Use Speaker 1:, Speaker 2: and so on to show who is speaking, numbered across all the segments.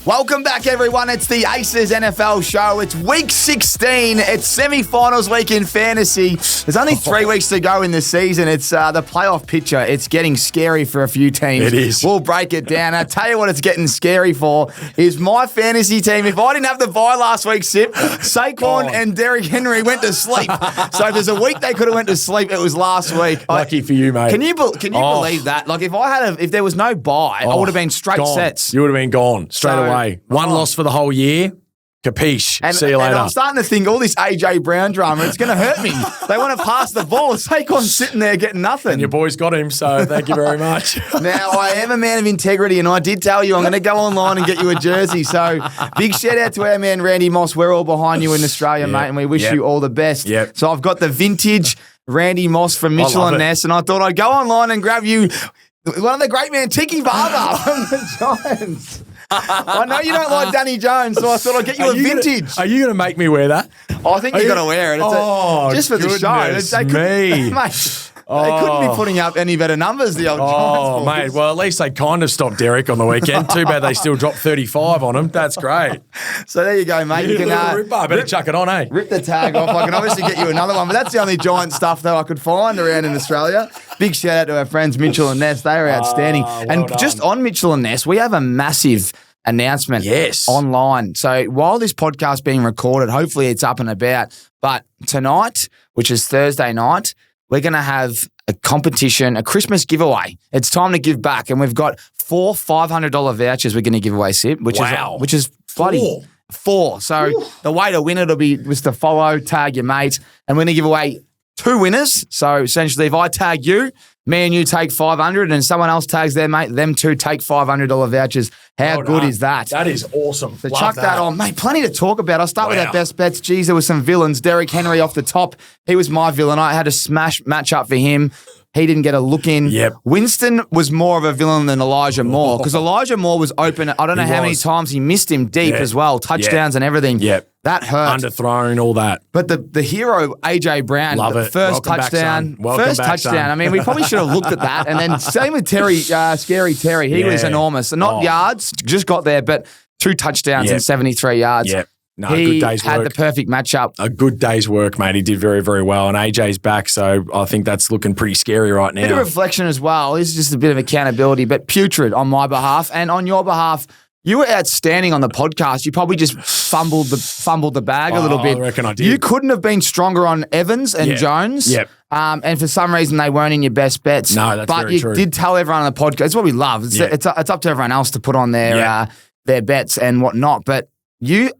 Speaker 1: Welcome back, everyone. It's the Aces NFL show. It's week 16. It's semi-finals week in fantasy. There's only 3 weeks to go in the season. It's the playoff picture. It's getting scary for a few teams.
Speaker 2: It is.
Speaker 1: We'll break it down. I'll tell you what it's getting scary for is my fantasy team. If I didn't have the bye last week, Sip, Saquon and Derrick Henry went to sleep. So if there's a week they could have went to sleep, it was last week.
Speaker 2: Lucky for you, mate.
Speaker 1: Can you believe that? Like if there was no bye, I would have been straight
Speaker 2: gone.
Speaker 1: sets.
Speaker 2: You would have been gone straight away. One loss for the whole year. Capiche. See you later.
Speaker 1: And I'm starting to think all this AJ Brown drama, it's going to hurt me. They want to pass the ball. Saquon's sitting there getting nothing.
Speaker 2: And your boy's got him, so thank you very much.
Speaker 1: Now, I am a man of integrity, and I did tell you I'm going to go online and get you a jersey. So big shout out to our man, Randy Moss. We're all behind you in Australia, mate, and we wish you all the best.
Speaker 2: Yep.
Speaker 1: So I've got the vintage Randy Moss from Mitchell and Ness, and I thought I'd go online and grab you one of the great man, Tiki Barber from the Giants. I know you don't like Danny Jones, so I thought I'd get you a vintage.
Speaker 2: Are you going to make me wear that?
Speaker 1: I think you've got to wear it. It's just for the show. They couldn't be putting up any better numbers, the old Giants.
Speaker 2: Oh, mate. Well, at least they kind of stopped Derek on the weekend. Too bad they still dropped 35 on him. That's great.
Speaker 1: So there you go, mate. You can
Speaker 2: better chuck it on, eh?
Speaker 1: Rip the tag off. I can obviously get you another one, but that's the only Giant stuff, though, I could find around in Australia. Big shout out to our friends Mitchell and Ness. They are outstanding. Just on Mitchell and Ness, we have a massive announcement online. So while this podcast is being recorded, hopefully it's up and about. But tonight, which is Thursday night, we're going to have a competition, a Christmas giveaway. It's time to give back, and we've got 4 $500 vouchers we're going to give away, Sip, which is bloody 4. So the way to win it was to follow, tag your mate, and we're going to give away 2 winners. So essentially, if I tag you, me and you take 500, and someone else tags their mate, them two take $500 vouchers. How good is that?
Speaker 2: That is awesome.
Speaker 1: So chuck that on. Mate, plenty to talk about. I'll start with our best bets. Geez, there were some villains. Derrick Henry off the top. He was my villain. I had a smash matchup for him. He didn't get a look in.
Speaker 2: Yep.
Speaker 1: Winston was more of a villain than Elijah Moore because Elijah Moore was open. I don't know how many times he missed him deep as well. Touchdowns and everything.
Speaker 2: Yep.
Speaker 1: That hurt.
Speaker 2: Underthrown, all that.
Speaker 1: But the hero, AJ Brown,
Speaker 2: Love
Speaker 1: the
Speaker 2: it.
Speaker 1: first
Speaker 2: Welcome
Speaker 1: touchdown.
Speaker 2: Back, first
Speaker 1: touchdown.
Speaker 2: Son.
Speaker 1: I mean, we probably should have looked at that. And then same with Terry, Scary Terry. He was enormous. Not yards, just got there, but 2 touchdowns and 73 yards.
Speaker 2: Yep. No,
Speaker 1: he
Speaker 2: good day's
Speaker 1: had
Speaker 2: work.
Speaker 1: the perfect matchup.
Speaker 2: A good day's work, mate. He did very, very well. And AJ's back, so I think that's looking pretty scary right now.
Speaker 1: Bit of reflection as well. This is just a bit of accountability, but putrid on my behalf. And on your behalf, you were outstanding on the podcast. You probably just fumbled the bag a little bit.
Speaker 2: I reckon I did.
Speaker 1: You couldn't have been stronger on Evans and Jones.
Speaker 2: Yep.
Speaker 1: And for some reason, they weren't in your best bets.
Speaker 2: No, that's very true.
Speaker 1: But you did tell everyone on the podcast. It's what we love. It's up to everyone else to put on their bets and whatnot. But you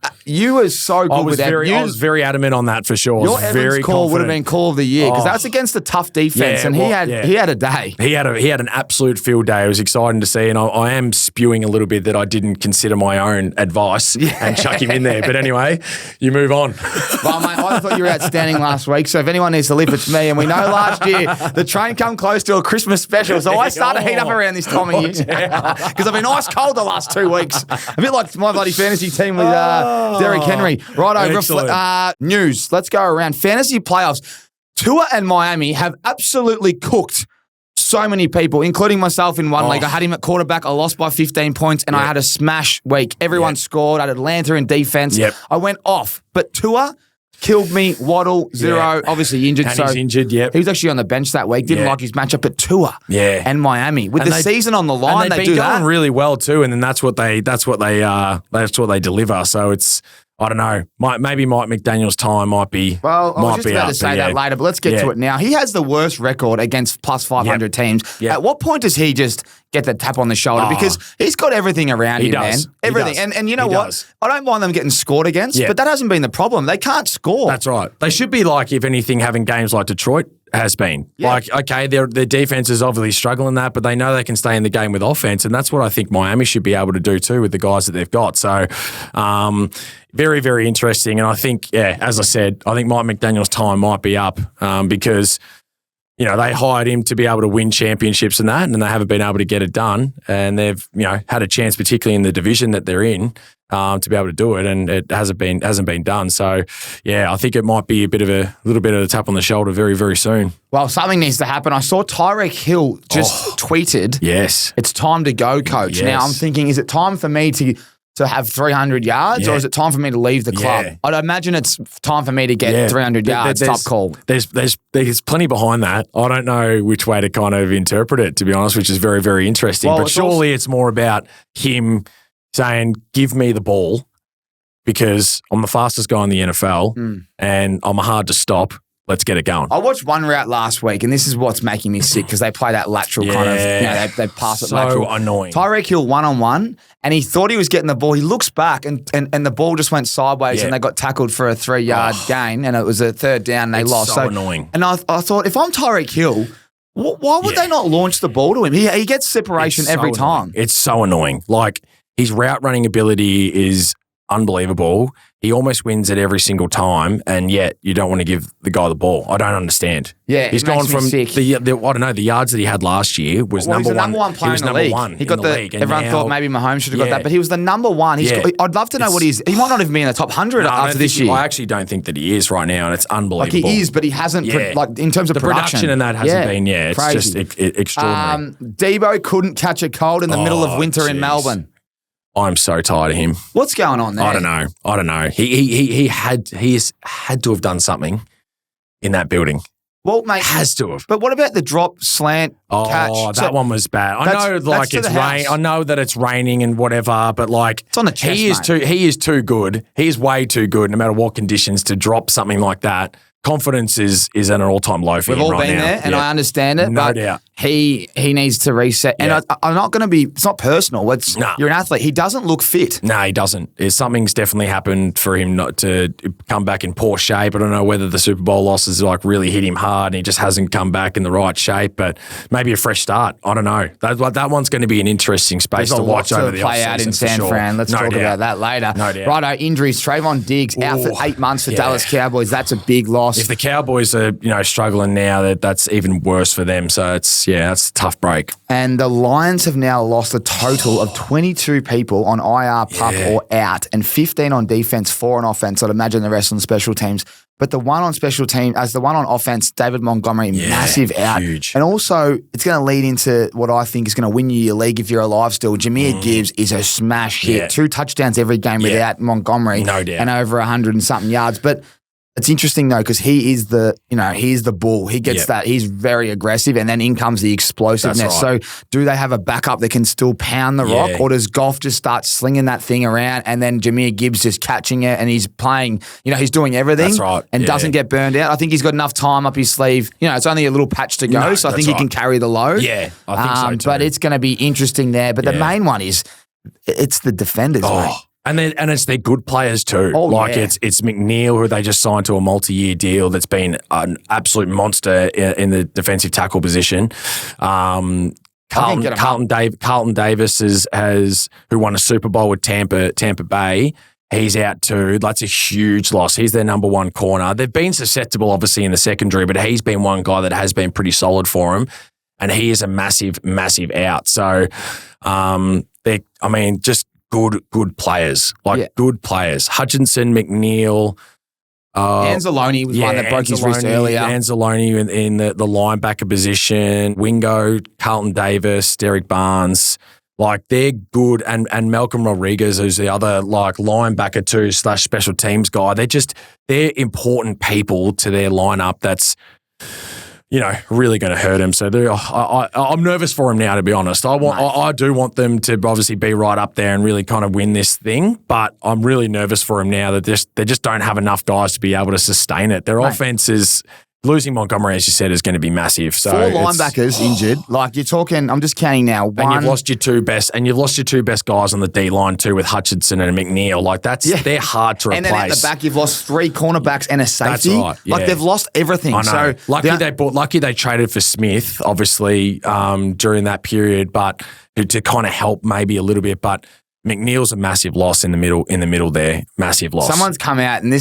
Speaker 1: were so good with that.
Speaker 2: I was very adamant on that for sure.
Speaker 1: Your Evans call would have been call of the year because that's against a tough defense, and he had a day.
Speaker 2: He had an absolute field day. It was exciting to see, and I am spewing a little bit that I didn't consider my own advice and chuck him in there. But anyway, you move on.
Speaker 1: Well, mate, I thought you were outstanding last week. So if anyone needs to live, it's me. And we know last year the train come close to a Christmas special, so I started to heat up around this time of year because I've been ice cold the last 2 weeks. A bit like my bloody fantasy team with Derrick Henry. Righto, news. Let's go around. Fantasy playoffs. Tua and Miami have absolutely cooked so many people, including myself in one league. I had him at quarterback. I lost by 15 points, and I had a smash week. Everyone scored. I had Atlanta in defense. I went off. But Tua killed me. Waddle, 0. Obviously injured.
Speaker 2: And he's injured, He
Speaker 1: was actually on the bench that week. Didn't like his matchup at Tua and Miami. With the season on the line,
Speaker 2: they
Speaker 1: do
Speaker 2: going
Speaker 1: that.
Speaker 2: really well too, and then that's what they deliver. So it's, I don't know. Maybe Mike McDaniel's time might be.
Speaker 1: Well, I was just about to say that later, but let's get to it now. He has the worst record against plus 500 teams. At what point does he just get the tap on the shoulder? Because he's got everything around him, man. Everything. And you know what? I don't mind them getting scored against, but that hasn't been the problem. They can't score.
Speaker 2: That's right. They should be like, if anything, having games like Detroit has been. Like, okay, their defense is obviously struggling that, but they know they can stay in the game with offense, and that's what I think Miami should be able to do too with the guys that they've got. So, very, very interesting. And I think, as I said, I think Mike McDaniel's time might be up because, you know, they hired him to be able to win championships and that, and they haven't been able to get it done. And they've, you know, had a chance, particularly in the division that they're in, to be able to do it, and it hasn't been done. So, I think it might be a little bit of a tap on the shoulder very, very soon.
Speaker 1: Well, something needs to happen. I saw Tyreek Hill just tweeted,
Speaker 2: "Yes,
Speaker 1: it's time to go, coach."
Speaker 2: Yes.
Speaker 1: Now I'm thinking, is it time for me to to have 300 yards, or is it time for me to leave the club?
Speaker 2: Yeah.
Speaker 1: I'd imagine it's time for me to get 300 yards. Top call.
Speaker 2: There's plenty behind that. I don't know which way to kind of interpret it, to be honest, which is very, very interesting.
Speaker 1: Well,
Speaker 2: but surely it's more about him saying, "Give me the ball because I'm the fastest guy in the NFL and I'm hard to stop. Let's get it going."
Speaker 1: I watched one route last week, and this is what's making me sick because they play that lateral kind of, they pass it lateral.
Speaker 2: So annoying.
Speaker 1: Tyreek Hill 1-on-1, and he thought he was getting the ball. He looks back, and the ball just went sideways, and they got tackled for a 3-yard gain, and it was a third down, and they lost.
Speaker 2: So annoying.
Speaker 1: And I thought, if I'm Tyreek Hill, why would they not launch the ball to him? He gets separation every time.
Speaker 2: It's so annoying. Like, his route running ability is unbelievable. He almost wins it every single time, and yet you don't want to give the guy the ball. I don't understand.
Speaker 1: Yeah,
Speaker 2: he's gone from the I don't know, the yards that he had last year was number one
Speaker 1: player in the league. He got the league. Everyone thought maybe Mahomes should have got that, but he was the number one. I'd love to know what he might not even be in the top 100 after this year.
Speaker 2: I actually don't think that he is right now, and it's unbelievable.
Speaker 1: Like, he is, but he hasn't. Like, in terms of
Speaker 2: the production and that hasn't been. It's
Speaker 1: crazy.
Speaker 2: Just extraordinary.
Speaker 1: Debo couldn't catch a cold in the middle of winter in Melbourne.
Speaker 2: I'm so tired of him.
Speaker 1: What's going on there?
Speaker 2: I don't know. He had to have done something in that building.
Speaker 1: Well, mate,
Speaker 2: has to have.
Speaker 1: But what about the drop slant catch?
Speaker 2: Oh, that one was bad. I know, like, it's rain. I know that it's raining and whatever, but like,
Speaker 1: it's on the chest,
Speaker 2: he is too good. He is way too good, no matter what conditions, to drop something like that. Confidence is at an all-time low for him right now.
Speaker 1: We've all been there, and I understand it,
Speaker 2: no
Speaker 1: but
Speaker 2: doubt.
Speaker 1: He needs to reset. And I'm not going to be, it's not personal. You're an athlete. He doesn't look fit.
Speaker 2: No, he doesn't. Something's definitely happened for him not to come back in poor shape. I don't know whether the Super Bowl losses like really hit him hard and he just hasn't come back in the right shape, but maybe a fresh start. I don't know. That one's going to be an interesting space to watch over the offseason.
Speaker 1: Play out in San Fran. Let's talk about that later.
Speaker 2: No doubt.
Speaker 1: Righto, injuries. Trayvon Diggs out for 8 months for Dallas Cowboys. That's a big loss.
Speaker 2: If the Cowboys are struggling now, that's even worse for them. So that's a tough break.
Speaker 1: And the Lions have now lost a total of 22 people on IR, pup, or out, and 15 on defense, 4 on offense. I'd imagine the rest on special teams. But the one on special team, as the one on offense, David Montgomery, massive out.
Speaker 2: Huge.
Speaker 1: And also, it's going to lead into what I think is going to win you your league if you're alive still. Jameer Gibbs is a smash hit. 2 touchdowns every game without Montgomery.
Speaker 2: No doubt.
Speaker 1: And over 100 and something yards. But it's interesting though, because he is the bull. He gets that. He's very aggressive, and then in comes the explosiveness.
Speaker 2: That's right.
Speaker 1: So, do they have a backup that can still pound the rock, or does Goff just start slinging that thing around, and then Jameer Gibbs just catching it, and he's playing? He's doing everything.
Speaker 2: That's right.
Speaker 1: And doesn't get burned out. I think he's got enough time up his sleeve. It's only a little patch to go, so I think he can carry the load.
Speaker 2: Yeah, I think so too.
Speaker 1: But it's going to be interesting there. But the main one is it's the defenders, mate.
Speaker 2: And it's their good players too. It's McNeil, who they just signed to a multi-year deal that's been an absolute monster in the defensive tackle position. Carlton Davis who won a Super Bowl with Tampa Bay. He's out too. That's a huge loss. He's their number one corner. They've been susceptible, obviously, in the secondary, but he's been one guy that has been pretty solid for him. And he is a massive, massive out. So, just good players, good players. Hutchinson, McNeil.
Speaker 1: Anzalone was one that broke his wrist earlier.
Speaker 2: Anzalone in the linebacker position. Wingo, Carlton Davis, Derek Barnes. They're good. And Malcolm Rodriguez, who's the other linebacker too / special teams guy. They're important people to their lineup. That's really going to hurt him. So I'm nervous for him now, to be honest. I do want them to obviously be right up there and really kind of win this thing, but I'm really nervous for him now that they just don't have enough guys to be able to sustain it. Their offense is... Losing Montgomery, as you said, is going to be massive. So
Speaker 1: 4 linebackers injured. You're talking, I'm just counting now.
Speaker 2: And you've lost your two best guys on the D line too, with Hutchinson and McNeil. They're hard to replace.
Speaker 1: And then at the back, you've lost 3 cornerbacks and a safety.
Speaker 2: That's right. Yeah.
Speaker 1: They've lost everything.
Speaker 2: I know.
Speaker 1: So
Speaker 2: lucky they traded for Smith, obviously, during that period, but to kind of help maybe a little bit, but. McNeil's a massive loss in the middle there. Massive loss.
Speaker 1: Someone's come out, and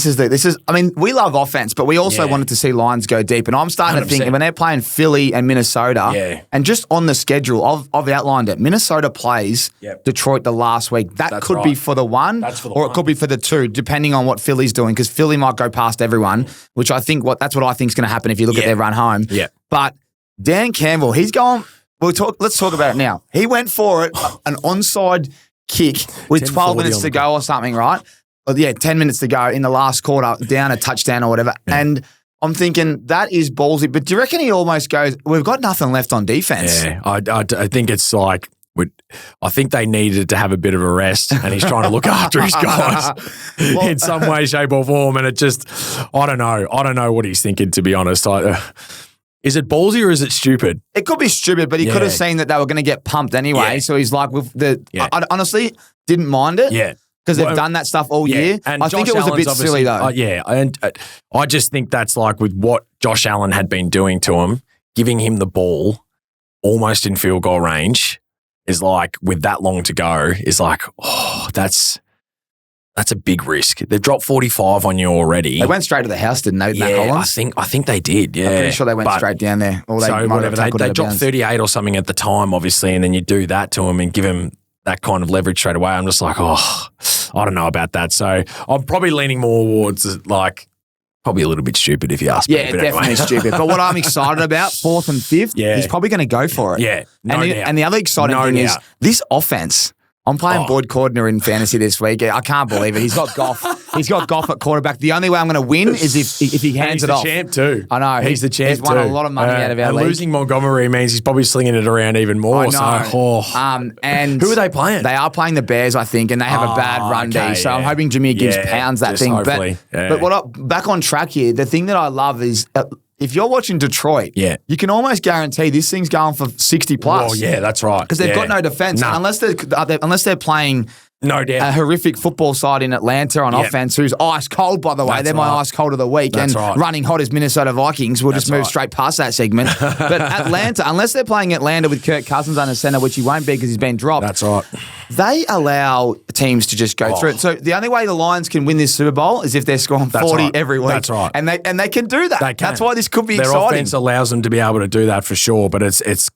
Speaker 1: we love offense, but we also wanted to see Lions go deep. And I'm starting 100%. To think when they're playing Philly and Minnesota, and just on the schedule, I've outlined it. Minnesota plays Detroit the last week. That's could be for the one, or it could be for the 2, depending on what Philly's doing, because Philly might go past everyone, which that's what I think is going to happen if you look at their run home.
Speaker 2: Yeah.
Speaker 1: But Dan Campbell, he's going. Let's talk about it now. He went for it, an onside kick with 12
Speaker 2: 10:40
Speaker 1: minutes
Speaker 2: on
Speaker 1: to
Speaker 2: the
Speaker 1: go or something, right? Well, yeah, 10 minutes to go in the last quarter, down a touchdown or whatever.
Speaker 2: Yeah.
Speaker 1: And I'm thinking that is ballsy. But do you reckon he almost goes, we've got nothing left on defense?
Speaker 2: Yeah, I think it's like, I think they needed to have a bit of a rest, and he's trying to look after his guys in some way, shape, or form. And it just, I don't know what he's thinking, to be honest. Is it ballsy or is it stupid?
Speaker 1: It could be stupid, but he could have seen that they were going to get pumped anyway.
Speaker 2: Yeah.
Speaker 1: So he's like, I honestly didn't mind it.
Speaker 2: Yeah.
Speaker 1: Because they've done that stuff all year.
Speaker 2: And
Speaker 1: I think it was a bit silly, though.
Speaker 2: And I just think that's like with what Josh Allen had been doing to him, giving him the ball almost in field goal range is like, with that long to go, is like, oh, that's a big risk. They've dropped 45 on you already.
Speaker 1: They went straight to the house, didn't they, Matt Collins?
Speaker 2: I think they did, yeah.
Speaker 1: I'm pretty sure they went straight down there. Or
Speaker 2: they dropped 38 or something at the time, obviously, and then you do that to him and give him that kind of leverage straight away. I'm just like, oh, I don't know about that. So I'm probably leaning more towards like probably a little bit stupid if you ask me.
Speaker 1: Yeah, definitely stupid. But what I'm excited about, 4th and 5th, he's probably going to go for it.
Speaker 2: Yeah,
Speaker 1: and the other exciting thing is this offense. I'm playing Boyd Cordner in fantasy this week. I can't believe it. He's got Goff. He's got Goff at quarterback. The only way I'm going to win is if he hands it off.
Speaker 2: He's the champ too.
Speaker 1: I know.
Speaker 2: He's the champ
Speaker 1: He's won a lot of money out of our
Speaker 2: and
Speaker 1: league.
Speaker 2: Losing Montgomery means he's probably slinging it around even more.
Speaker 1: I know. And
Speaker 2: who are they playing?
Speaker 1: They are playing the Bears, I think, and they have a bad run D. So I'm hoping Jameer Gibbs pounds that thing. But back on track here, the thing that I love is if you're watching Detroit, you can almost guarantee this thing's going for 60 plus.
Speaker 2: Oh, yeah, that's right.
Speaker 1: Because they've got no defense.
Speaker 2: Nah.
Speaker 1: Unless they're playing
Speaker 2: no doubt
Speaker 1: a horrific football side in Atlanta on offense, who's ice cold, by the way. They're my ice cold of the week.
Speaker 2: That's
Speaker 1: and running hot as Minnesota Vikings. We'll just move straight past that segment. But Atlanta, unless they're playing Atlanta with Kirk Cousins under center, which he won't be because he's been dropped.
Speaker 2: That's right.
Speaker 1: They allow teams to just go through it. So the only way the Lions can win this Super Bowl is if they're scoring 40 every week.
Speaker 2: That's right.
Speaker 1: And they can do that.
Speaker 2: They can.
Speaker 1: That's why this could be
Speaker 2: Their
Speaker 1: exciting.
Speaker 2: offense allows them to be able to do that for sure, but it's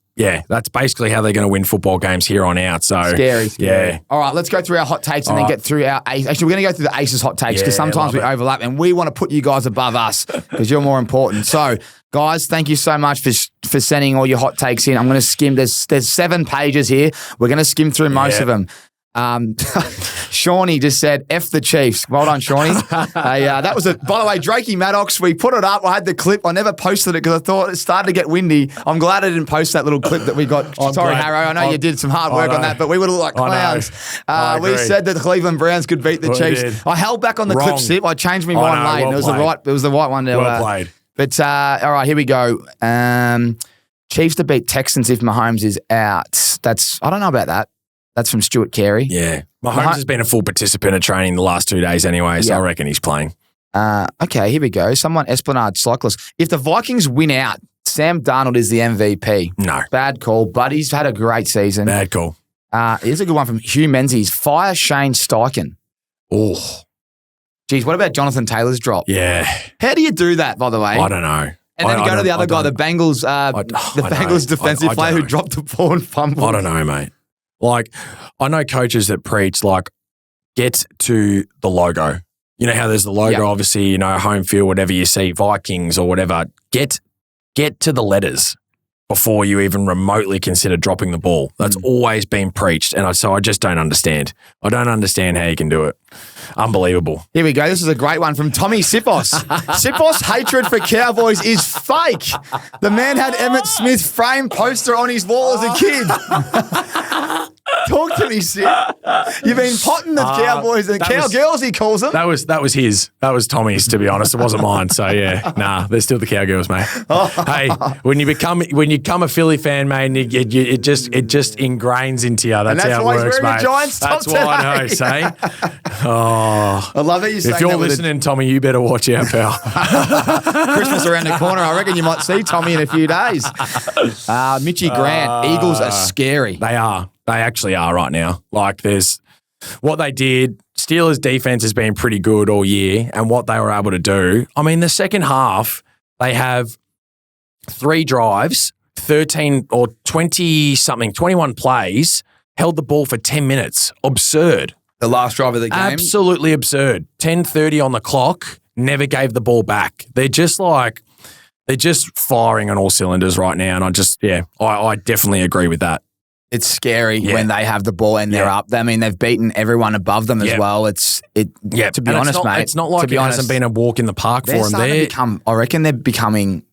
Speaker 2: that's basically how they're going to win football games here on out. So
Speaker 1: Scary.
Speaker 2: Yeah.
Speaker 1: All right, let's go through our hot takes and then get through our ace. Actually, we're going to go through the Aces hot takes because sometimes we overlap and we want to put you guys above us because you're more important. So, guys, thank you so much for sending all your hot takes in. I'm going to skim. There's 7 pages here. We're going to skim through most of them. Shawnee just said, F the Chiefs. Well done, Shawnee. That was by the way, Drakey Maddox, we put it up. I had the clip. I never posted it because I thought it started to get windy. I'm glad I didn't post that little clip that we got. Sorry, Harrow. I know you did some hard work on that, but we would look like clowns. We said that the Cleveland Browns could beat the Chiefs. I held back on the clip sip. I changed my mind late. It was the right one.
Speaker 2: Well played.
Speaker 1: But all right, here we go. Chiefs to beat Texans if Mahomes is out. I don't know about that. That's from Stuart Carey.
Speaker 2: Yeah. Mahomes has been a full participant of training the last 2 days anyway, so I reckon he's playing.
Speaker 1: Okay, here we go. Someone, Esplanade Cyclist. If the Vikings win out, Sam Darnold is the MVP.
Speaker 2: No.
Speaker 1: Bad call, but he's had a great season.
Speaker 2: Bad call.
Speaker 1: Here's a good one from Hugh Menzies. Fire Shane Steichen.
Speaker 2: Oh.
Speaker 1: Geez, what about Jonathan Taylor's drop?
Speaker 2: Yeah.
Speaker 1: How do you do that, by the way?
Speaker 2: I don't know.
Speaker 1: And then you go to the other guy, the Bengals defensive player who dropped the ball and fumbled.
Speaker 2: I don't know, mate. Like, I know coaches that preach, like, get to the logo. You know how there's the logo, obviously, home field, whatever you see, Vikings or whatever. Get to the letters before you even remotely consider dropping the ball. That's always been preached, and so I just don't understand. I don't understand how you can do it. Unbelievable.
Speaker 1: Here we go. This is a great one from Tommy Sipos. Sipos' hatred for Cowboys is fake. The man had Emmitt Smith framed poster on his wall as a kid. Talk to me, Sip. You've been potting the Cowboys and Cowgirls, he calls them.
Speaker 2: That was his. That was Tommy's, to be honest. It wasn't mine. So yeah, they're still the Cowgirls, mate. Hey, when you become a Philly fan, mate, it just ingrains into you. That's how it works, mate. That's why I know. Say,
Speaker 1: I love it.
Speaker 2: If you're listening, Tommy, you better watch out, pal.
Speaker 1: Christmas around the corner. I reckon you might see Tommy in a few days. Mitchie Grant, Eagles are scary.
Speaker 2: They are. They actually are right now. Like, there's what they did. Steelers' defense has been pretty good all year, and what they were able to do. I mean, the second half, they have 3 drives, 13 or 20-something, 21 plays, held the ball for 10 minutes. Absurd.
Speaker 1: The last drive of the game?
Speaker 2: Absolutely absurd. 10:30 on the clock, never gave the ball back. They're just firing on all cylinders right now, and I definitely agree with that.
Speaker 1: It's scary when they have the ball and they're up. I mean, they've beaten everyone above them as well. To be honest, mate.
Speaker 2: It's not like it hasn't been a walk in the park for them.
Speaker 1: I reckon they're becoming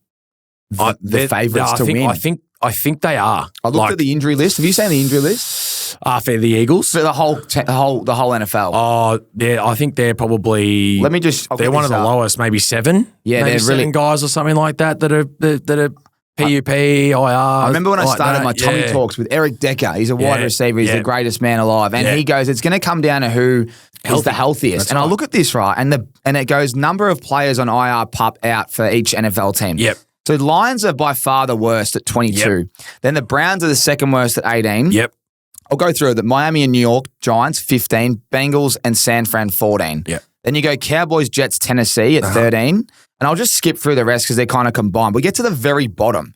Speaker 1: the favourites to win.
Speaker 2: I think they are.
Speaker 1: I looked at the injury list. Have you seen the injury list?
Speaker 2: For the Eagles?
Speaker 1: For the whole NFL.
Speaker 2: Oh, yeah, I think they're probably.
Speaker 1: Let me just.
Speaker 2: They're one of the lowest, maybe 7.
Speaker 1: Yeah,
Speaker 2: maybe
Speaker 1: they're
Speaker 2: 7 guys or something like that are PUP, IR.
Speaker 1: I remember when I started my Tommy Talks with Eric Decker. He's a wide receiver. He's the greatest man alive. And he goes, it's going to come down to who is the healthiest. And I look at this, right, and it goes number of players on IR pup out for each NFL team.
Speaker 2: Yep.
Speaker 1: So Lions are by far the worst at 22. Yep. Then the Browns are the second worst at 18.
Speaker 2: Yep.
Speaker 1: I'll go through the Miami and New York Giants, 15. Bengals and San Fran, 14.
Speaker 2: Yep.
Speaker 1: Then you go Cowboys, Jets, Tennessee at 13. And I'll just skip through the rest because they're kind of combined. We get to the very bottom.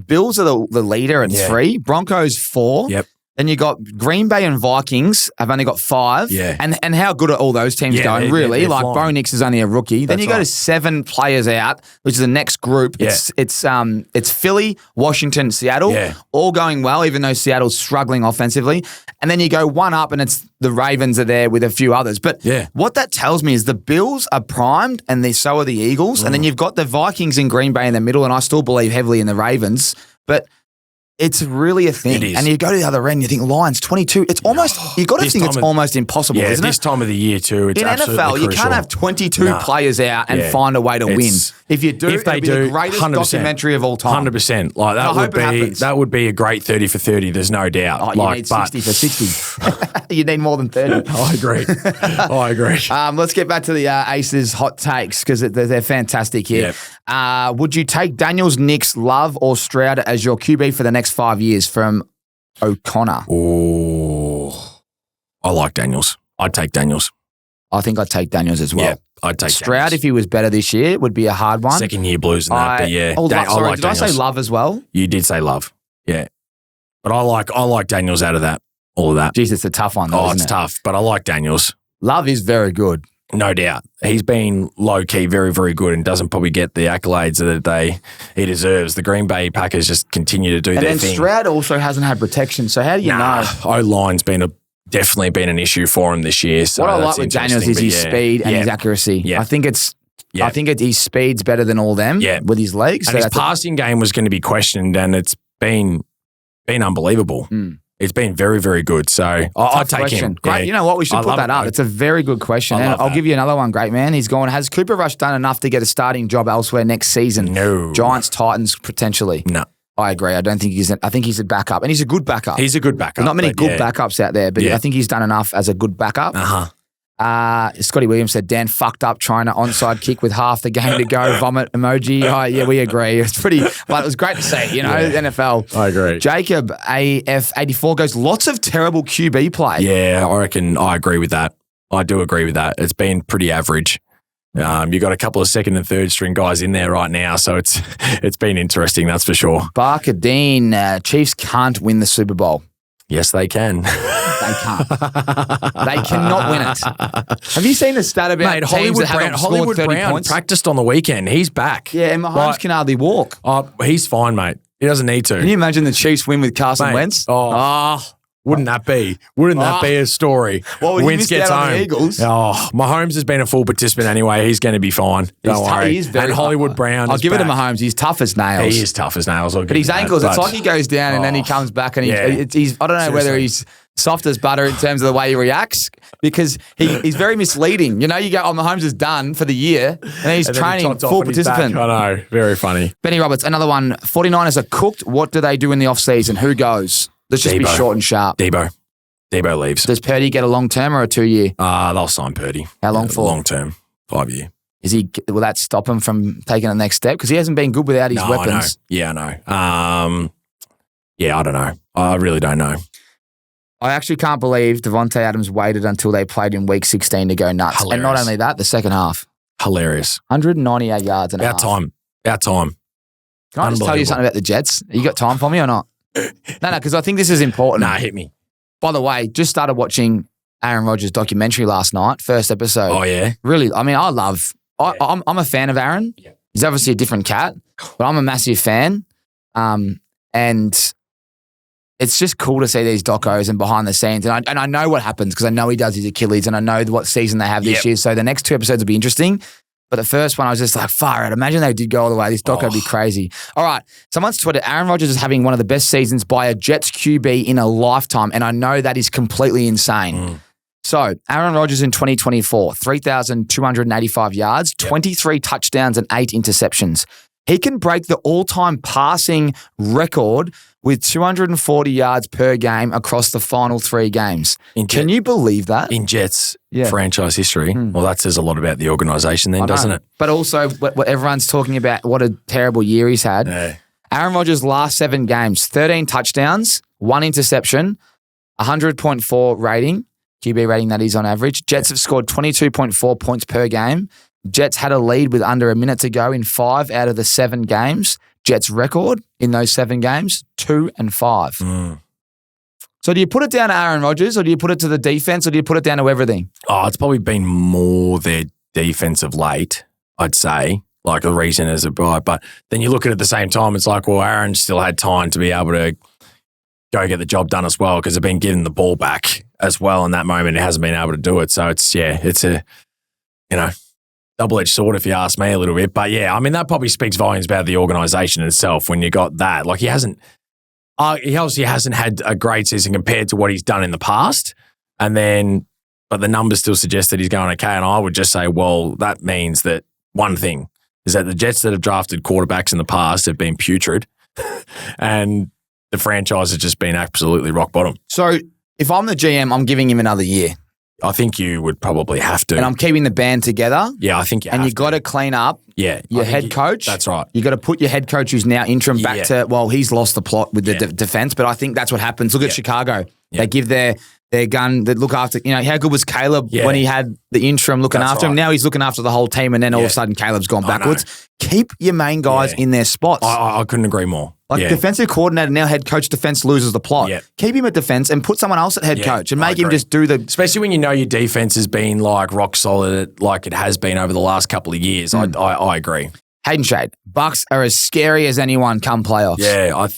Speaker 1: Bills are the leader at 3. Broncos, 4.
Speaker 2: Yep.
Speaker 1: Then you got Green Bay and Vikings have only got 5.
Speaker 2: Yeah.
Speaker 1: And how good are all those teams going, really?
Speaker 2: They're
Speaker 1: like
Speaker 2: flying.
Speaker 1: Bo Nix is only a rookie. Then you go to 7 players out, which is the next group.
Speaker 2: Yeah.
Speaker 1: It's Philly, Washington, Seattle, all going well, even though Seattle's struggling offensively. And then you go one up and it's the Ravens are there with a few others. But what that tells me is the Bills are primed and so are the Eagles. And then you've got the Vikings and Green Bay in the middle, and I still believe heavily in the Ravens. But it's really a thing.
Speaker 2: It is.
Speaker 1: And you go to the other end, you think Lions, 22. It's almost, you got to think it's almost impossible, isn't it?
Speaker 2: This time of the year too, it's
Speaker 1: in
Speaker 2: absolutely
Speaker 1: NFL,
Speaker 2: crucial.
Speaker 1: you can't have 22 players out and find a way to win. If you do, it'll be the greatest
Speaker 2: 100%,
Speaker 1: documentary of all time.
Speaker 2: 100%. Like that would be a great 30 for 30. There's no doubt.
Speaker 1: Oh, you need 60 for 60. You need more than 30.
Speaker 2: I agree. I agree.
Speaker 1: Let's get back to the Aces hot takes because they're fantastic here.
Speaker 2: Yep.
Speaker 1: Would you take Daniels, Nix, Love, or Stroud as your QB for the next 5 years from O'Connor?
Speaker 2: Oh, I like Daniels. I'd take Daniels.
Speaker 1: I think I'd take Daniels as well.
Speaker 2: Yeah, I'd take
Speaker 1: Stroud,
Speaker 2: Daniels.
Speaker 1: if he was better this year, would be a hard one.
Speaker 2: Second year blues and that, but yeah.
Speaker 1: I like
Speaker 2: Daniels.
Speaker 1: I say Love as well?
Speaker 2: You did say Love. Yeah. But I like Daniels out of that. All of that.
Speaker 1: Jeez, it's a tough one though, isn't
Speaker 2: it's
Speaker 1: it?
Speaker 2: tough, but I like Daniels.
Speaker 1: Love is very good.
Speaker 2: No doubt. He's been low-key very, very good and doesn't probably get the accolades that he deserves. The Green Bay Packers just continue to do their thing.
Speaker 1: And then Stroud also hasn't had protection, so how do you know?
Speaker 2: O-line's definitely been an issue for him this year. So
Speaker 1: what I like with Daniels is his speed and his accuracy.
Speaker 2: Yeah.
Speaker 1: I think his speed's better than all them with his legs.
Speaker 2: And his passing game was going to be questioned, and it's been unbelievable. It's been very, very good. So I'll take him.
Speaker 1: Great.
Speaker 2: Yeah.
Speaker 1: You know what? We should put that up. It's a very good question. And I'll give you another one, great man. He's going, has Cooper Rush done enough to get a starting job elsewhere next season?
Speaker 2: No.
Speaker 1: Giants, Titans, potentially.
Speaker 2: No.
Speaker 1: I agree. I think he's a backup. And he's a good backup.
Speaker 2: He's a good backup.
Speaker 1: There's not many good backups out there, but I think he's done enough as a good backup. Scotty Williams said, Dan fucked up trying to onside kick with half the game to go, vomit emoji. Oh, yeah, we agree. It's pretty, but it was great to see, NFL.
Speaker 2: I agree.
Speaker 1: Jacob AF84 goes, lots of terrible QB play.
Speaker 2: Yeah, I reckon I agree with that. I do agree with that. It's been pretty average. You got a couple of second and third string guys in there right now, so it's been interesting, that's for sure.
Speaker 1: Barker Dean, Chiefs can't win the Super Bowl.
Speaker 2: Yes, they can.
Speaker 1: They can't. They cannot win it. Have you seen the stat about
Speaker 2: Hollywood Brown
Speaker 1: points?
Speaker 2: Practiced on the weekend. He's back.
Speaker 1: Yeah, and Mahomes can hardly walk.
Speaker 2: Oh, he's fine, mate. He doesn't need to.
Speaker 1: Can you imagine the Chiefs win with Carson Wentz?
Speaker 2: Wouldn't that be? Wouldn't that be a story?
Speaker 1: Well, Wentz gets home. The Eagles.
Speaker 2: Oh, Mahomes has been a full participant anyway. He's going to be fine. Don't worry.
Speaker 1: He is very
Speaker 2: and Hollywood Brown.
Speaker 1: I'll give it to Mahomes. He's tough as nails.
Speaker 2: He is tough as nails.
Speaker 1: But his ankles, it's like he goes down and then he comes back and he's. I don't know whether he's soft as butter in terms of the way he reacts because he's very misleading. You go, Mahomes is done for the year and then he's training full participant.
Speaker 2: I know. Very funny.
Speaker 1: Benny Roberts, another one. 49ers are cooked. What do they do in the offseason? Who goes? Let's just be short and sharp.
Speaker 2: Debo leaves.
Speaker 1: Does Purdy get a long term or a 2 year?
Speaker 2: They'll sign Purdy.
Speaker 1: How long for?
Speaker 2: Long term, 5 year.
Speaker 1: Will that stop him from taking the next step? Because he hasn't been good without his weapons.
Speaker 2: I know. I don't know. I really don't know.
Speaker 1: I actually can't believe Devontae Adams waited until they played in week 16 to go nuts.
Speaker 2: Hilarious.
Speaker 1: And not only that, the second half.
Speaker 2: Hilarious.
Speaker 1: 198 yards and a half.
Speaker 2: About time.
Speaker 1: Can I just tell you something about the Jets? You got time for me or not? No, because I think this is important.
Speaker 2: Nah, hit me.
Speaker 1: By the way, just started watching Aaron Rodgers' documentary last night, first episode.
Speaker 2: Oh, yeah?
Speaker 1: Really, I'm a fan of Aaron. Yeah. He's obviously a different cat, but I'm a massive fan. And it's just cool to see these docos and behind the scenes. And I know what happens because I know he does his Achilles and I know what season they have this year. So the next 2 episodes will be interesting. But the first one, I was just like, far out. Imagine they did go all the way. This doco would be crazy. All right. Someone's tweeted, Aaron Rodgers is having one of the best seasons by a Jets QB in a lifetime. And I know that is completely insane. So Aaron Rodgers in 2024, 3,285 yards, 23 touchdowns and 8 interceptions. He can break the all-time passing record with 240 yards per game across the final 3 games. Can you believe that?
Speaker 2: In Jets franchise history. Well, that says a lot about the organisation then, doesn't it?
Speaker 1: But also what everyone's talking about, what a terrible year he's had.
Speaker 2: Yeah.
Speaker 1: Aaron Rodgers' last 7 games, 13 touchdowns, 1 interception, 100.4 rating, QB rating that is on average. Jets have scored 22.4 points per game. Jets had a lead with under a minute to go in 5 out of the 7 games. Jets record in those 7 games, 2-5. So do you put it down to Aaron Rodgers or do you put it to the defense or do you put it down to everything?
Speaker 2: Oh, it's probably been more their defense of late, I'd say. Like the reason is but then you look at it at the same time, it's like, well, Aaron still had time to be able to go get the job done as well because they've been giving the ball back as well in that moment. It hasn't been able to do it. So it's a, double-edged sword if you ask me a little bit. But yeah, I mean, that probably speaks volumes about the organisation itself when you got that. Like he obviously hasn't had a great season compared to what he's done in the past. But the numbers still suggest that he's going okay. And I would just say, well, that means that one thing is that the Jets that have drafted quarterbacks in the past have been putrid and the franchise has just been absolutely rock bottom.
Speaker 1: So if I'm the GM, I'm giving him another year.
Speaker 2: I think you would probably have to.
Speaker 1: And I'm keeping the band together.
Speaker 2: Yeah, I think you have to.
Speaker 1: And you got to clean up your head coach.
Speaker 2: That's right.
Speaker 1: You got to put your head coach who's now interim back to, well, he's lost the plot with the defense, but I think that's what happens. Look at Chicago. They give their gun, they look after, how good was Caleb when he had the interim looking after him? Now he's looking after the whole team and then all of a sudden Caleb's gone backwards. Keep your main guys in their spots.
Speaker 2: I couldn't agree more.
Speaker 1: Defensive coordinator, now head coach, defense loses the plot. Keep him at defense and put someone else at head coach and make him just do the...
Speaker 2: Especially when you know your defense has been like rock solid like it has been over the last couple of years. I agree.
Speaker 1: Hayden Shade, Bucks are as scary as anyone come playoffs.
Speaker 2: Yeah,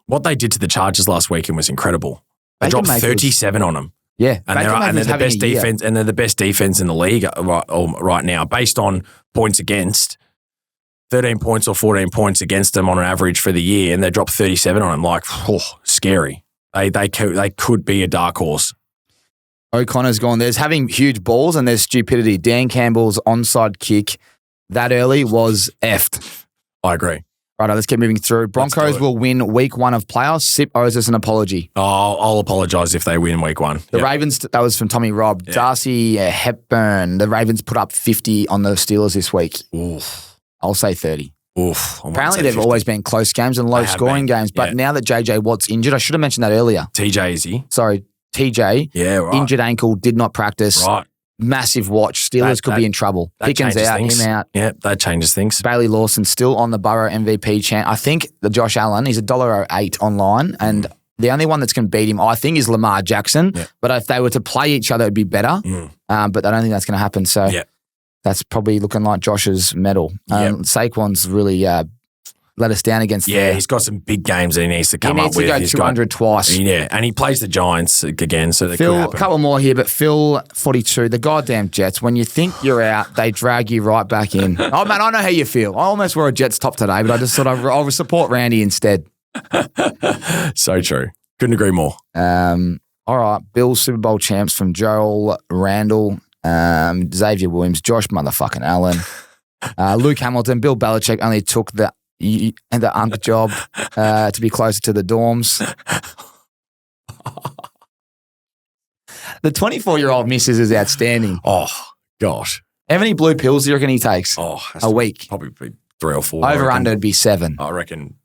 Speaker 2: what they did to the Chargers last weekend was incredible. They dropped 37 on them.
Speaker 1: Yeah,
Speaker 2: and they're the best defense, and they're the best defense in the league right now, based on points against. 13 points or 14 points against them on an average for the year, and they dropped 37 on them. Like, scary. They could be a dark horse.
Speaker 1: O'Connor's gone. There's having huge balls and there's stupidity. Dan Campbell's onside kick that early was effed.
Speaker 2: I agree.
Speaker 1: Right, let's keep moving through. Broncos will win week 1 of playoffs. Sip owes us an apology.
Speaker 2: Oh, I'll apologise if they win week 1.
Speaker 1: The Ravens, that was from Tommy Robb. Darcy Hepburn, the Ravens put up 50 on the Steelers this week.
Speaker 2: Oof.
Speaker 1: I'll say 30.
Speaker 2: Oof.
Speaker 1: Apparently, they've always been close games and low-scoring games, but now that JJ Watt's injured, I should have mentioned that earlier.
Speaker 2: TJ, is he?
Speaker 1: Sorry, TJ.
Speaker 2: Yeah, right.
Speaker 1: Injured ankle, did not practice.
Speaker 2: Right.
Speaker 1: Massive watch. Steelers could be in trouble. Pickens out, him out.
Speaker 2: Yeah, that changes things.
Speaker 1: Bailey Lawson still on the Burrow MVP chant. I think the Josh Allen, he's $1.08 online, and the only one that's going to beat him, I think, is Lamar Jackson. Yeah. But if they were to play each other, it'd be better. But I don't think that's going to happen. So that's probably looking like Josh's medal. Saquon's really let us down against
Speaker 2: he's got some big games that he needs to come up with.
Speaker 1: He needs to go 200 twice.
Speaker 2: Yeah, and he plays the Giants again, so that
Speaker 1: Phil,
Speaker 2: could happen.
Speaker 1: A couple more here, but Phil, 42, the goddamn Jets, when you think you're out, they drag you right back in. Oh, man, I know how you feel. I almost wore a Jets top today, but I just thought I'll support Randy instead.
Speaker 2: So true. Couldn't agree more.
Speaker 1: All right, Bills Super Bowl champs from Joel Randall, Xavier Williams, Josh motherfucking Allen, Luke Hamilton, Bill Belichick only took the UNC job to be closer to the dorms. The 24-year-old missus is outstanding.
Speaker 2: Oh, gosh.
Speaker 1: How many blue pills do you reckon he takes a week?
Speaker 2: Probably 3 or 4.
Speaker 1: Over under would be 7.
Speaker 2: I reckon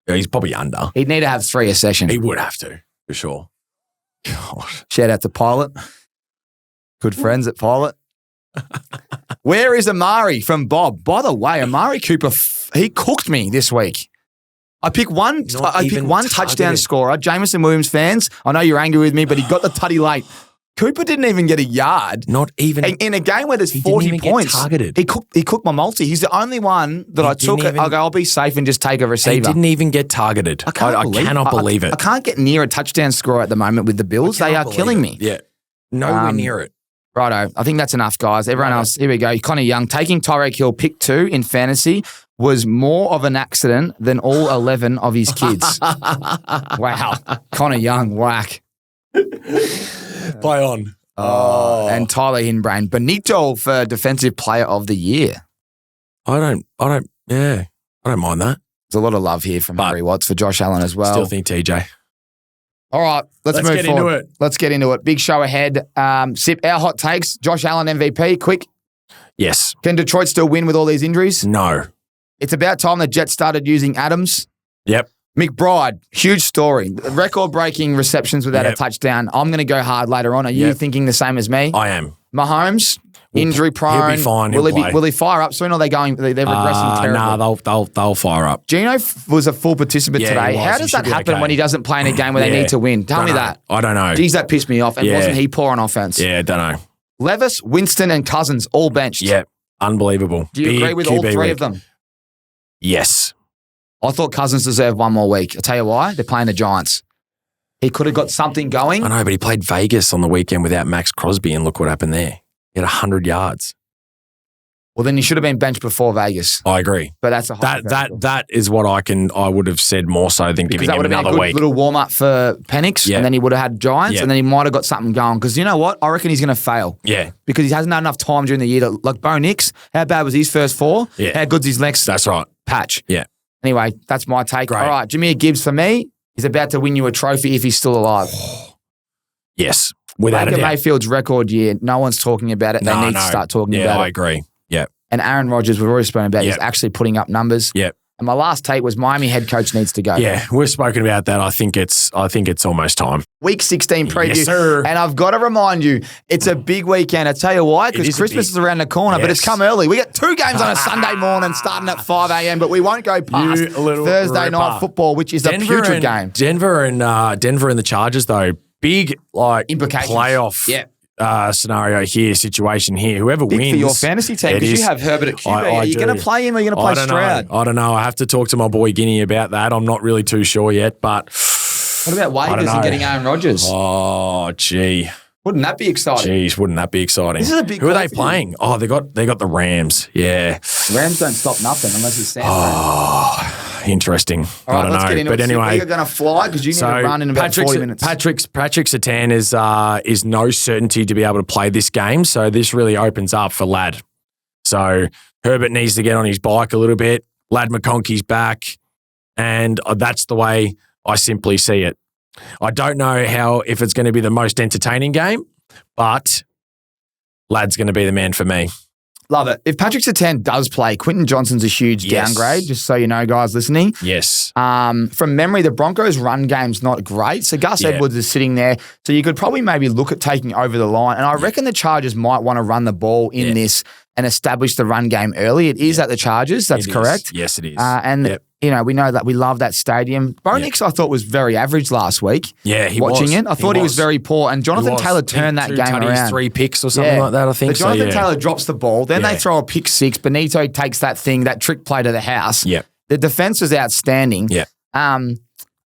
Speaker 2: he's probably under.
Speaker 1: He'd need to have 3 a session.
Speaker 2: He would have to, for sure. Gosh.
Speaker 1: Shout out to Pilot. Good friends at Pilot. Where is Amari from Bob? By the way, Amari Cooper, he cooked me this week. I picked one touchdown scorer. Jameson Williams fans, I know you're angry with me, but he got the tutty late. Cooper didn't even get a yard.
Speaker 2: Not even
Speaker 1: In a game where there's
Speaker 2: he
Speaker 1: 40
Speaker 2: didn't even
Speaker 1: points.
Speaker 2: Get targeted.
Speaker 1: He cooked my multi. He's the only one that I took. I'll be safe and just take a receiver.
Speaker 2: He didn't even get targeted. I cannot believe it.
Speaker 1: I can't get near a touchdown score at the moment with the Bills. They are killing me.
Speaker 2: Yeah. Nowhere near it.
Speaker 1: Righto. I think that's enough, guys. Everyone else, here we go. Connor Young, taking Tyreek Hill pick 2 in fantasy was more of an accident than all 11 of his kids. Wow. Connor Young, whack.
Speaker 2: Play on.
Speaker 1: And Tyler Hinbrain, Benito for Defensive Player of the Year.
Speaker 2: I don't mind that.
Speaker 1: There's a lot of love here from Harry Watts for Josh Allen as well.
Speaker 2: Still think TJ.
Speaker 1: All right, let's move
Speaker 2: get
Speaker 1: forward.
Speaker 2: into it.
Speaker 1: Let's get into it. Big show ahead. Sip, our hot takes. Josh Allen MVP, quick.
Speaker 2: Yes.
Speaker 1: Can Detroit still win with all these injuries?
Speaker 2: No.
Speaker 1: It's about time the Jets started using Adams.
Speaker 2: Yep.
Speaker 1: McBride, huge story. Record-breaking receptions without a touchdown. I'm going to go hard later on. Are you thinking the same as me?
Speaker 2: I am.
Speaker 1: Mahomes, injury-prone.
Speaker 2: He'll be fine.
Speaker 1: Will he fire up soon or are they going? They're regressing terribly.
Speaker 2: Nah, they'll fire up.
Speaker 1: Gino was a full participant today. How does that happen when he doesn't play in a game where they need to win? Tell me that.
Speaker 2: I don't know.
Speaker 1: Geez, that pissed me off. And wasn't he poor on offense?
Speaker 2: Yeah, don't know.
Speaker 1: Levis, Winston, and Cousins all benched.
Speaker 2: Yep. Unbelievable.
Speaker 1: Do you agree with all three of them?
Speaker 2: Yes.
Speaker 1: I thought Cousins deserved one more week. I'll tell you why. They're playing the Giants. He could have got something going.
Speaker 2: I know, but he played Vegas on the weekend without Max Crosby, and look what happened there. He had 100 yards.
Speaker 1: Well, then he should have been benched before Vegas.
Speaker 2: I agree.
Speaker 1: But that's a
Speaker 2: that is what I would have said more so than giving him another week.
Speaker 1: That would have been a good little warm-up for Penix, and then he would have had Giants, and then he might have got something going. Because you know what? I reckon he's going to fail.
Speaker 2: Yeah.
Speaker 1: Because he hasn't had enough time during the year to, like Bo Nix, how bad was his first 4?
Speaker 2: Yeah.
Speaker 1: How good's his next
Speaker 2: That's right.
Speaker 1: patch?
Speaker 2: Yeah.
Speaker 1: Anyway, that's my take.
Speaker 2: Great.
Speaker 1: All right, Jameer Gibbs for me is about to win you a trophy if he's still alive.
Speaker 2: Yes, without
Speaker 1: Baker
Speaker 2: a doubt.
Speaker 1: Mayfield's record year, no one's talking about it. They need to start talking about it.
Speaker 2: Yeah, I agree. Yeah.
Speaker 1: And Aaron Rodgers, we've already spoken about, he's actually putting up numbers.
Speaker 2: Yeah.
Speaker 1: And my last take was Miami head coach needs to go.
Speaker 2: Yeah, we've spoken about that. I think it's almost time.
Speaker 1: Week 16 preview.
Speaker 2: Yes, sir.
Speaker 1: And I've got to remind you, it's a big weekend. I tell you why, because Christmas is around the corner, but it's come early. We got 2 games on a Sunday morning starting at 5 a.m., but we won't go past Thursday night football, which is a putrid game.
Speaker 2: Denver and the Chargers, though, big
Speaker 1: implications.
Speaker 2: Playoff scenario here, situation here. Whoever
Speaker 1: big
Speaker 2: wins.
Speaker 1: for your fantasy team, because you have Herbert at QB. Are you going to play him or are you going to play Stroud?
Speaker 2: I don't know. I have to talk to my boy Guinea about that. I'm not really too sure yet, but
Speaker 1: what about waivers and getting Aaron Rodgers?
Speaker 2: Oh, gee.
Speaker 1: Wouldn't that be exciting?
Speaker 2: Jeez, wouldn't that be exciting?
Speaker 1: This is a big
Speaker 2: Who are they playing? Oh, they got the Rams. Yeah.
Speaker 1: Rams don't stop nothing unless it's San
Speaker 2: Fran. Interesting.
Speaker 1: All right,
Speaker 2: I don't
Speaker 1: let's
Speaker 2: know.
Speaker 1: get into
Speaker 2: but
Speaker 1: it.
Speaker 2: anyway,
Speaker 1: You're going to fly because you need to run in about 40 minutes.
Speaker 2: Patrick Surtain is no certainty to be able to play this game, so this really opens up for Ladd. So Herbert needs to get on his bike a little bit. Ladd McConkey's back, and that's the way I simply see it. I don't know if it's going to be the most entertaining game, but Ladd's going to be the man for me.
Speaker 1: Love it. If Patrick Surtain does play, Quentin Johnson's a huge downgrade, just so you know, guys listening.
Speaker 2: Yes.
Speaker 1: From memory, the Broncos' run game's not great. So Gus Edwards is sitting there. So you could probably maybe look at taking over the line. And I reckon the Chargers might want to run the ball in this and establish the run game early. It is at the Chargers. That's correct.
Speaker 2: Yes, it is.
Speaker 1: You know, we know that we love that stadium. Bo Nix, I thought, was very average last week.
Speaker 2: Yeah, he
Speaker 1: watching
Speaker 2: was.
Speaker 1: it. I thought he was very poor. And Jonathan Taylor turned that game around.
Speaker 2: 3 picks or something like that, I think.
Speaker 1: But Jonathan Taylor drops the ball. Then they throw a pick 6. Benito takes that trick play to the house.
Speaker 2: Yeah.
Speaker 1: The defense was outstanding.
Speaker 2: Yeah.
Speaker 1: I'm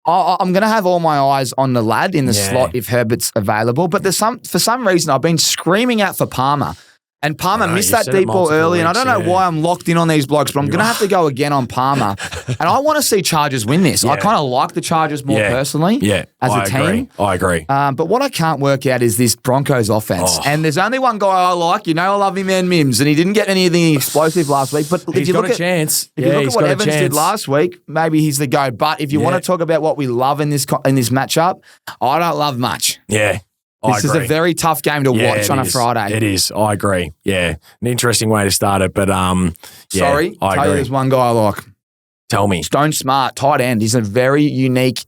Speaker 1: going to have all my eyes on the lad in the slot if Herbert's available. But for some reason, I've been screaming out for Palmer. And Palmer missed that deep ball early, and I don't know why I'm locked in on these blokes, but I'm going to have to go again on Palmer. And I want to see Chargers win this. I kind of like the Chargers more personally as a team.
Speaker 2: I agree.
Speaker 1: But what I can't work out is this Broncos offense. And there's only one guy I like. You know I love him, man, Mims, and he didn't get anything explosive last week. But if you look at
Speaker 2: chance.
Speaker 1: If you look at what Evans did last week, maybe he's the go. But if you want to talk about what we love in this matchup, I don't love much.
Speaker 2: Yeah.
Speaker 1: This is a very tough game to watch on a Friday.
Speaker 2: It is. I agree. Yeah. An interesting way to start it, but
Speaker 1: Sorry, I agree. There's one guy I like.
Speaker 2: Tell me.
Speaker 1: Stone Smart, tight end. He's a very unique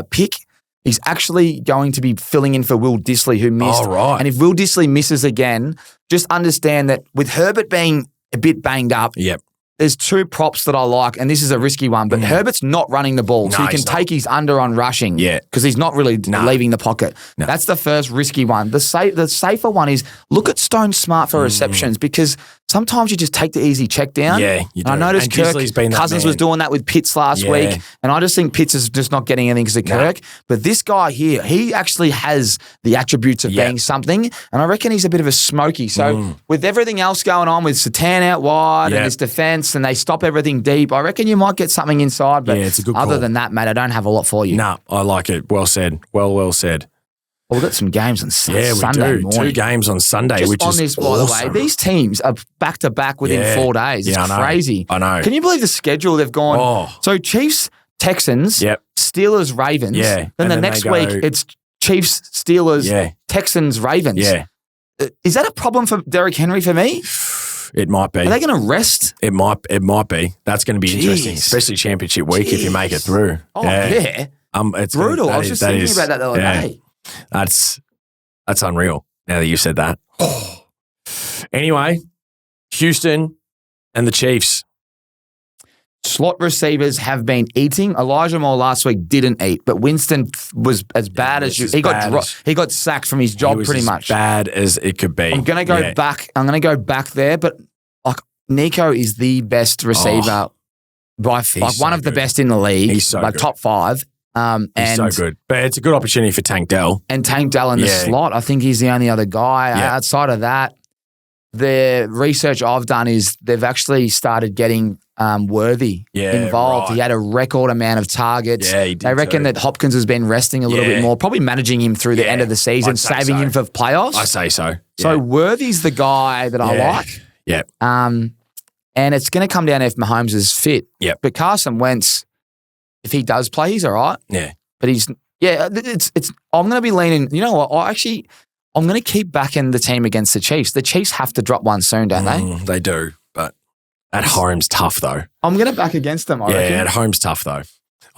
Speaker 1: pick. He's actually going to be filling in for Will Dissly, who missed.
Speaker 2: Oh, right.
Speaker 1: And if Will Dissly misses again, just understand that with Herbert being a bit banged up, there's two props that I like, and this is a risky one, but Herbert's not running the ball, so you can take his under on rushing because he's not really leaving the pocket. No. That's the first risky one. The safer one is look at Stone Smart for receptions because sometimes you just take the easy check down.
Speaker 2: Yeah, you do.
Speaker 1: And I noticed Cousins was doing that with Pitts last week, and I just think Pitts is just not getting anything because of Kirk. But this guy here, he actually has the attributes of being something, and I reckon he's a bit of a smoky. So with everything else going on with Satan out wide and his defense, and they stop everything deep, I reckon you might get something inside. But
Speaker 2: it's a good
Speaker 1: other
Speaker 2: call.
Speaker 1: than that, mate, I don't have a lot for you.
Speaker 2: No, I like it. Well said. Well said.
Speaker 1: Well, we've got some games on Sunday morning.
Speaker 2: 2 games on Sunday,
Speaker 1: Just
Speaker 2: which
Speaker 1: on
Speaker 2: is
Speaker 1: this,
Speaker 2: awesome.
Speaker 1: by the way, these teams are back-to-back within 4 days. It's crazy.
Speaker 2: I know.
Speaker 1: Can you believe the schedule they've gone?
Speaker 2: Oh.
Speaker 1: So Chiefs, Texans, Steelers, Ravens.
Speaker 2: Yeah.
Speaker 1: Then the next week, it's Chiefs, Steelers, Texans, Ravens.
Speaker 2: Yeah.
Speaker 1: Is that a problem for Derrick Henry for me?
Speaker 2: It might be.
Speaker 1: Are they going to rest?
Speaker 2: It might be. That's going to be interesting, especially championship week if you make it through.
Speaker 1: Oh, yeah.
Speaker 2: It's
Speaker 1: brutal. I was just thinking about that the other day.
Speaker 2: That's unreal now that you said that. Anyway, Houston and the Chiefs.
Speaker 1: Slot receivers have been eating. Elijah Moore last week didn't eat, but Winston was as bad as you. He got sacked from his job pretty much.
Speaker 2: As bad as it could be.
Speaker 1: I'm going to go back. I'm going to go back there, but like Nico is the best receiver by one of the best in the league.
Speaker 2: He's so good.
Speaker 1: Top 5.
Speaker 2: He's so good. But it's a good opportunity for Tank Dell.
Speaker 1: And Tank Dell in the slot. I think he's the only other guy. Outside of that, the research I've done is they've actually started getting Worthy involved. Right. He had a record amount of targets.
Speaker 2: Yeah, he did.
Speaker 1: They reckon that Hopkins has been resting a little bit more, probably managing him through the end of the season, saving him for playoffs.
Speaker 2: I say so.
Speaker 1: So Worthy's the guy that I like.
Speaker 2: Yeah.
Speaker 1: And it's going to come down if Mahomes is fit.
Speaker 2: Yeah.
Speaker 1: But Carson Wentz, if he does play, he's all right.
Speaker 2: Yeah.
Speaker 1: But he's I'm going to be leaning, you know what? I'm going to keep backing the team against the Chiefs. The Chiefs have to drop one soon, don't they?
Speaker 2: They do, but at home's tough though.
Speaker 1: I'm going to back against them, I reckon.
Speaker 2: At home's tough though.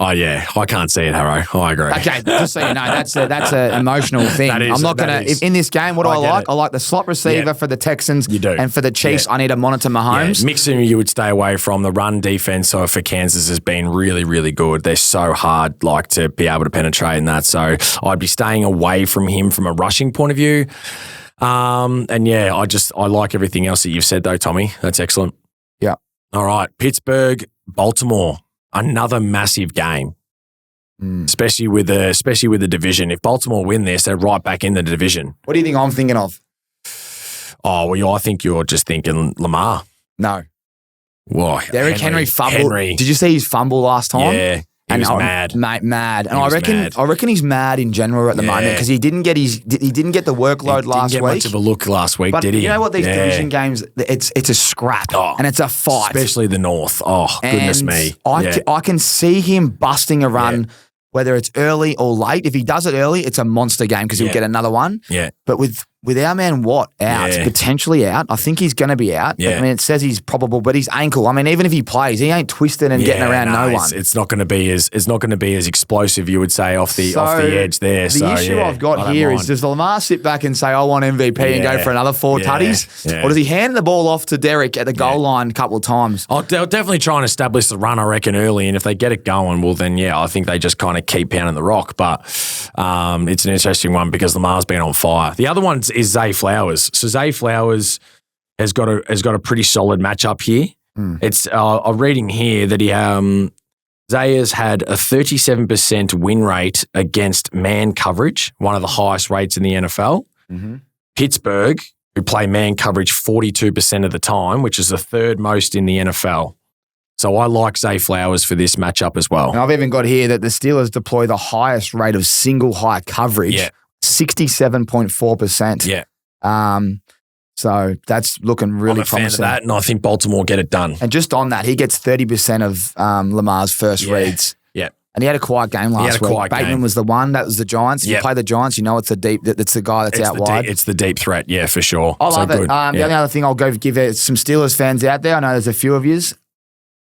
Speaker 2: Oh, yeah. I can't see it, Harrow. I agree.
Speaker 1: Okay, just so you know, that's an emotional thing. I'm not going to – in this game, what do I like? I like the slot receiver for the Texans.
Speaker 2: You do.
Speaker 1: And for the Chiefs, I need to monitor Mahomes.
Speaker 2: Yeah. Mixon, you would stay away from. The run defense for Kansas has been really, really good. They're so hard to be able to penetrate in that. So I'd be staying away from him from a rushing point of view. I like everything else that you've said though, Tommy. That's excellent.
Speaker 1: Yeah.
Speaker 2: All right. Pittsburgh, Baltimore. Another massive game, especially with the division. If Baltimore win this, they're right back in the division.
Speaker 1: What do you think I'm thinking of?
Speaker 2: Oh, well, I think you're just thinking Lamar.
Speaker 1: No.
Speaker 2: Whoa,
Speaker 1: Derrick Henry fumbled. Did you see his fumble last time?
Speaker 2: Yeah. He was mad.
Speaker 1: Mad. And I reckon he's mad in general at the moment because he didn't get the workload last week.
Speaker 2: He didn't get much of a look last week, did he?
Speaker 1: You know what? These division games, it's a scrap and it's a fight.
Speaker 2: Especially the North. Oh, goodness me.
Speaker 1: I can see him busting a run, whether it's early or late. If he does it early, it's a monster game because he'll get another one.
Speaker 2: Yeah.
Speaker 1: But with our man Watt out, potentially out, I think he's going to be out.
Speaker 2: Yeah.
Speaker 1: I mean, it says he's probable, but his ankle. I mean, even if he plays, he ain't twisting and getting around no one.
Speaker 2: It's not going to be as explosive, you would say, off the edge there.
Speaker 1: The issue I've got here is, does Lamar sit back and say, I want MVP and go for another 4 tutties?
Speaker 2: Yeah.
Speaker 1: Or does he hand the ball off to Derek at the goal line a couple of times?
Speaker 2: They'll definitely try and establish the run, I reckon, early. And if they get it going, well, then, I think they just kind of keep pounding the rock. But it's an interesting one because Lamar's been on fire. The other one is Zay Flowers. So Zay Flowers has got a pretty solid matchup here. It's I'm reading here that Zay has had a 37% win rate against man coverage, one of the highest rates in the NFL. Mm-hmm. Pittsburgh, who play man coverage 42% of the time, which is the 3rd most in the NFL. So I like Zay Flowers for this matchup as well.
Speaker 1: And I've even got here that the Steelers deploy the highest rate of single high coverage, 67.4%.
Speaker 2: Yeah.
Speaker 1: So that's looking really promising.
Speaker 2: I'm a fan of that, and I think Baltimore get it done.
Speaker 1: And just on that, he gets 30% of Lamar's first reads.
Speaker 2: Yeah.
Speaker 1: And he had a quiet game last week. Bateman was the one. That was the Giants. If you play the Giants, you know it's it's the guy that's out wide.
Speaker 2: It's the deep threat, for sure.
Speaker 1: I love it. The only other thing I'll give it, some Steelers fans out there, I know there's a few of yous.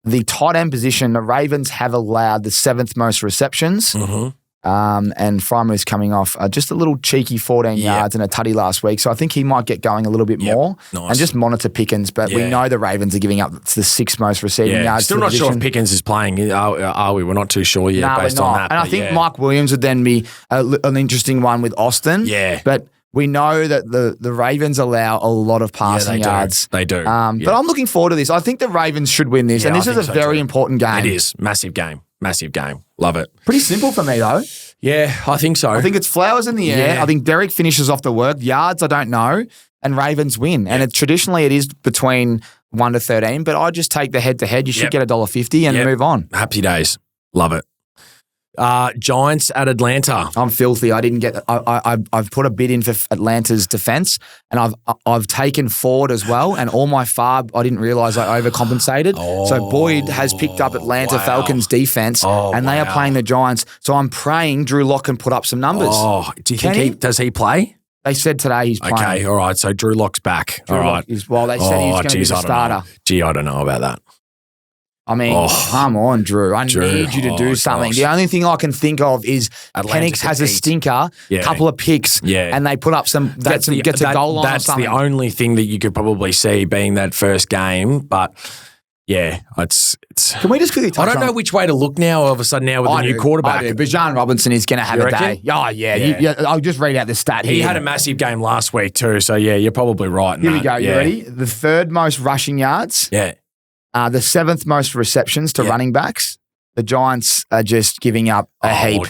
Speaker 1: The tight end position, the Ravens have allowed the 7th most receptions.
Speaker 2: Mm-hmm.
Speaker 1: And Frymuth's coming off just a little cheeky 14 yards and a tutty last week. So I think he might get going a little bit more.
Speaker 2: Nice.
Speaker 1: And just monitor Pickens. But we know the Ravens are giving up the 6th most receiving yards.
Speaker 2: Still not sure if Pickens is playing, are we? We're not too sure yet based on that.
Speaker 1: And I think Mike Williams would then be an interesting one with Austin.
Speaker 2: Yeah.
Speaker 1: But we know that the Ravens allow a lot of passing yards.
Speaker 2: They do.
Speaker 1: But I'm looking forward to this. I think the Ravens should win this. And this is a very important game.
Speaker 2: It is. Massive game. Love it.
Speaker 1: Pretty simple for me, though.
Speaker 2: Yeah, I think so.
Speaker 1: I think it's flowers in the air.
Speaker 2: Yeah.
Speaker 1: I think Derek finishes off the work. Yards, I don't know. And Ravens win. Yeah. And traditionally it is between 1 to 13, but I just take the head-to-head. You should get $1.50 and move on.
Speaker 2: Happy days. Love it. Giants at Atlanta.
Speaker 1: I'm filthy. I didn't get. I've put a bid in for Atlanta's defense, and I've taken Ford as well. And all my FARB, I didn't realize I overcompensated. So Boyd has picked up Atlanta Falcons defense, and they are playing the Giants. So I'm praying Drew Lock can put up some numbers.
Speaker 2: Do you think does he play?
Speaker 1: They said today he's playing.
Speaker 2: Okay, all right. So Drew Lock's back. All right.
Speaker 1: They said he was going to be the starter.
Speaker 2: I don't know about that.
Speaker 1: I mean, come on, Drew. I need you to do something. Gosh. The only thing I can think of is Penix has a stinker, couple of picks, and they put up gets a goal line or something.
Speaker 2: That's the only thing that you could probably see being that first game, but it's.
Speaker 1: Can we just quickly touch on?
Speaker 2: I don't know which way to look now. All of a sudden, now with the new quarterback,
Speaker 1: Bijan Robinson is going to have a day. Oh yeah. I'll just read out the stat here.
Speaker 2: He had a massive game last week too, so you're probably right.
Speaker 1: Here we go. You ready? The 3rd most rushing yards.
Speaker 2: Yeah.
Speaker 1: The 7th most receptions to running backs. The Giants are just giving up a heap.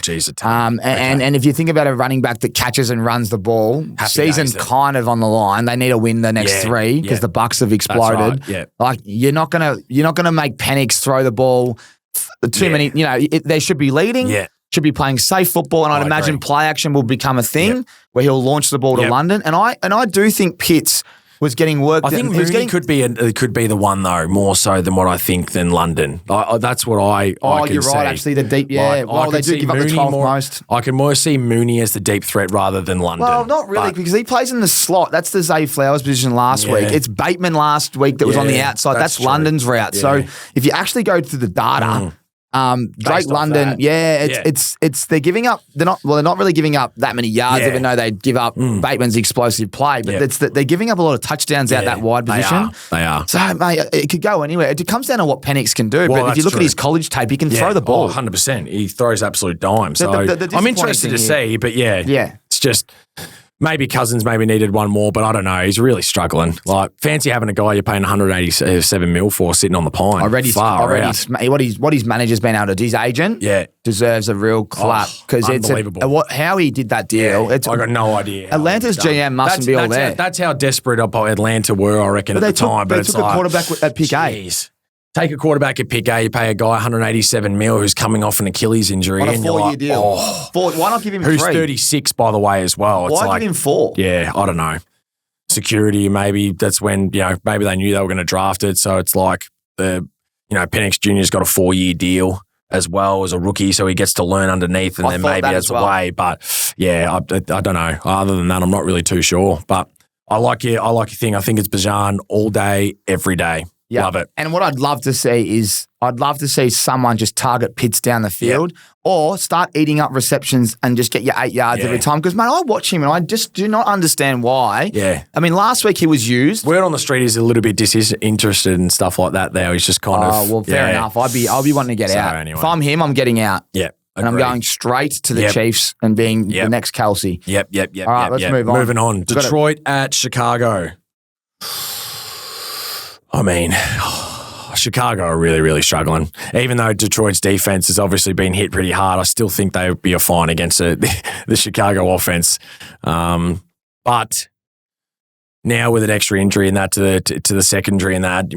Speaker 1: And if you think about a running back that catches and runs the ball, season's kind of on the line. They need to win the next 3 because the Bucks have exploded.
Speaker 2: That's right.
Speaker 1: Like you're not gonna make Penix throw the ball too many. They should be leading.
Speaker 2: Yeah.
Speaker 1: Should be playing safe football, and I'd imagine play action will become a thing where he'll launch the ball to London. And I do think Pitts was getting work.
Speaker 2: I think Mooney could be the one though, more so than what I think than London. That's what I can
Speaker 1: you're
Speaker 2: see.
Speaker 1: right. Actually, the deep, they do give up the 12th most.
Speaker 2: I can more see Mooney as the deep threat rather than London.
Speaker 1: Well, not really, because he plays in the slot. That's the Zay Flowers position last week. It's Bateman last week that was on the outside. That's London's route. Yeah. So if you actually go through the data. Drake London, they're giving up. They're not really giving up that many yards, even though they give up Bateman's explosive play. But they're giving up a lot of touchdowns out that wide position.
Speaker 2: They are.
Speaker 1: So mate, it could go anywhere. It comes down to what Penix can do. But if you look at his college tape, he can throw the ball.
Speaker 2: 100%. He throws absolute dimes. So I'm interested to see. But it's just. Maybe Cousins needed one more, but I don't know. He's really struggling. Like, fancy having a guy you're paying $187 million for sitting on the pine.
Speaker 1: What his manager's been able to do, his agent deserves a real clap because it's how he did that deal.
Speaker 2: I got no idea.
Speaker 1: Atlanta's GM mustn't be all there.
Speaker 2: That's how desperate Atlanta were, I reckon, at the time. But
Speaker 1: they took a quarterback at pick 8.
Speaker 2: Take a quarterback at pick A, you pay a guy $187 million who's coming off an Achilles injury.
Speaker 1: On a 4-year deal. Why not give him 3?
Speaker 2: Who's 36, by the way, as well.
Speaker 1: Why give him 4?
Speaker 2: Yeah, I don't know. Security, maybe that's when, maybe they knew they were going to draft it. So it's like Penix Jr.'s got a 4-year deal as well as a rookie, so he gets to learn underneath and then maybe as a way. But I don't know. Other than that, I'm not really too sure. But I like your thing. I think it's Bijan all day, every day.
Speaker 1: Yeah.
Speaker 2: Love it.
Speaker 1: And what I'd love to see is someone just target Pitts down the field or start eating up receptions and just get you 8 yards every time. Because, mate, I watch him and I just do not understand why.
Speaker 2: Yeah.
Speaker 1: I mean, last week he was used.
Speaker 2: Word on the street is a little bit disinterested and stuff like that there. He's just kind of...
Speaker 1: Oh, well, fair enough. I'll be wanting to get out. Anyway. If I'm him, I'm getting out.
Speaker 2: Yeah.
Speaker 1: And I'm going straight to the Chiefs and being the next Kelsey.
Speaker 2: Yep.
Speaker 1: All right, let's move on.
Speaker 2: Moving on. Detroit at Chicago. I mean... Chicago are really, really struggling. Even though Detroit's defense has obviously been hit pretty hard, I still think they would be a fine against the Chicago offense. But now with an extra injury and that to the secondary and that,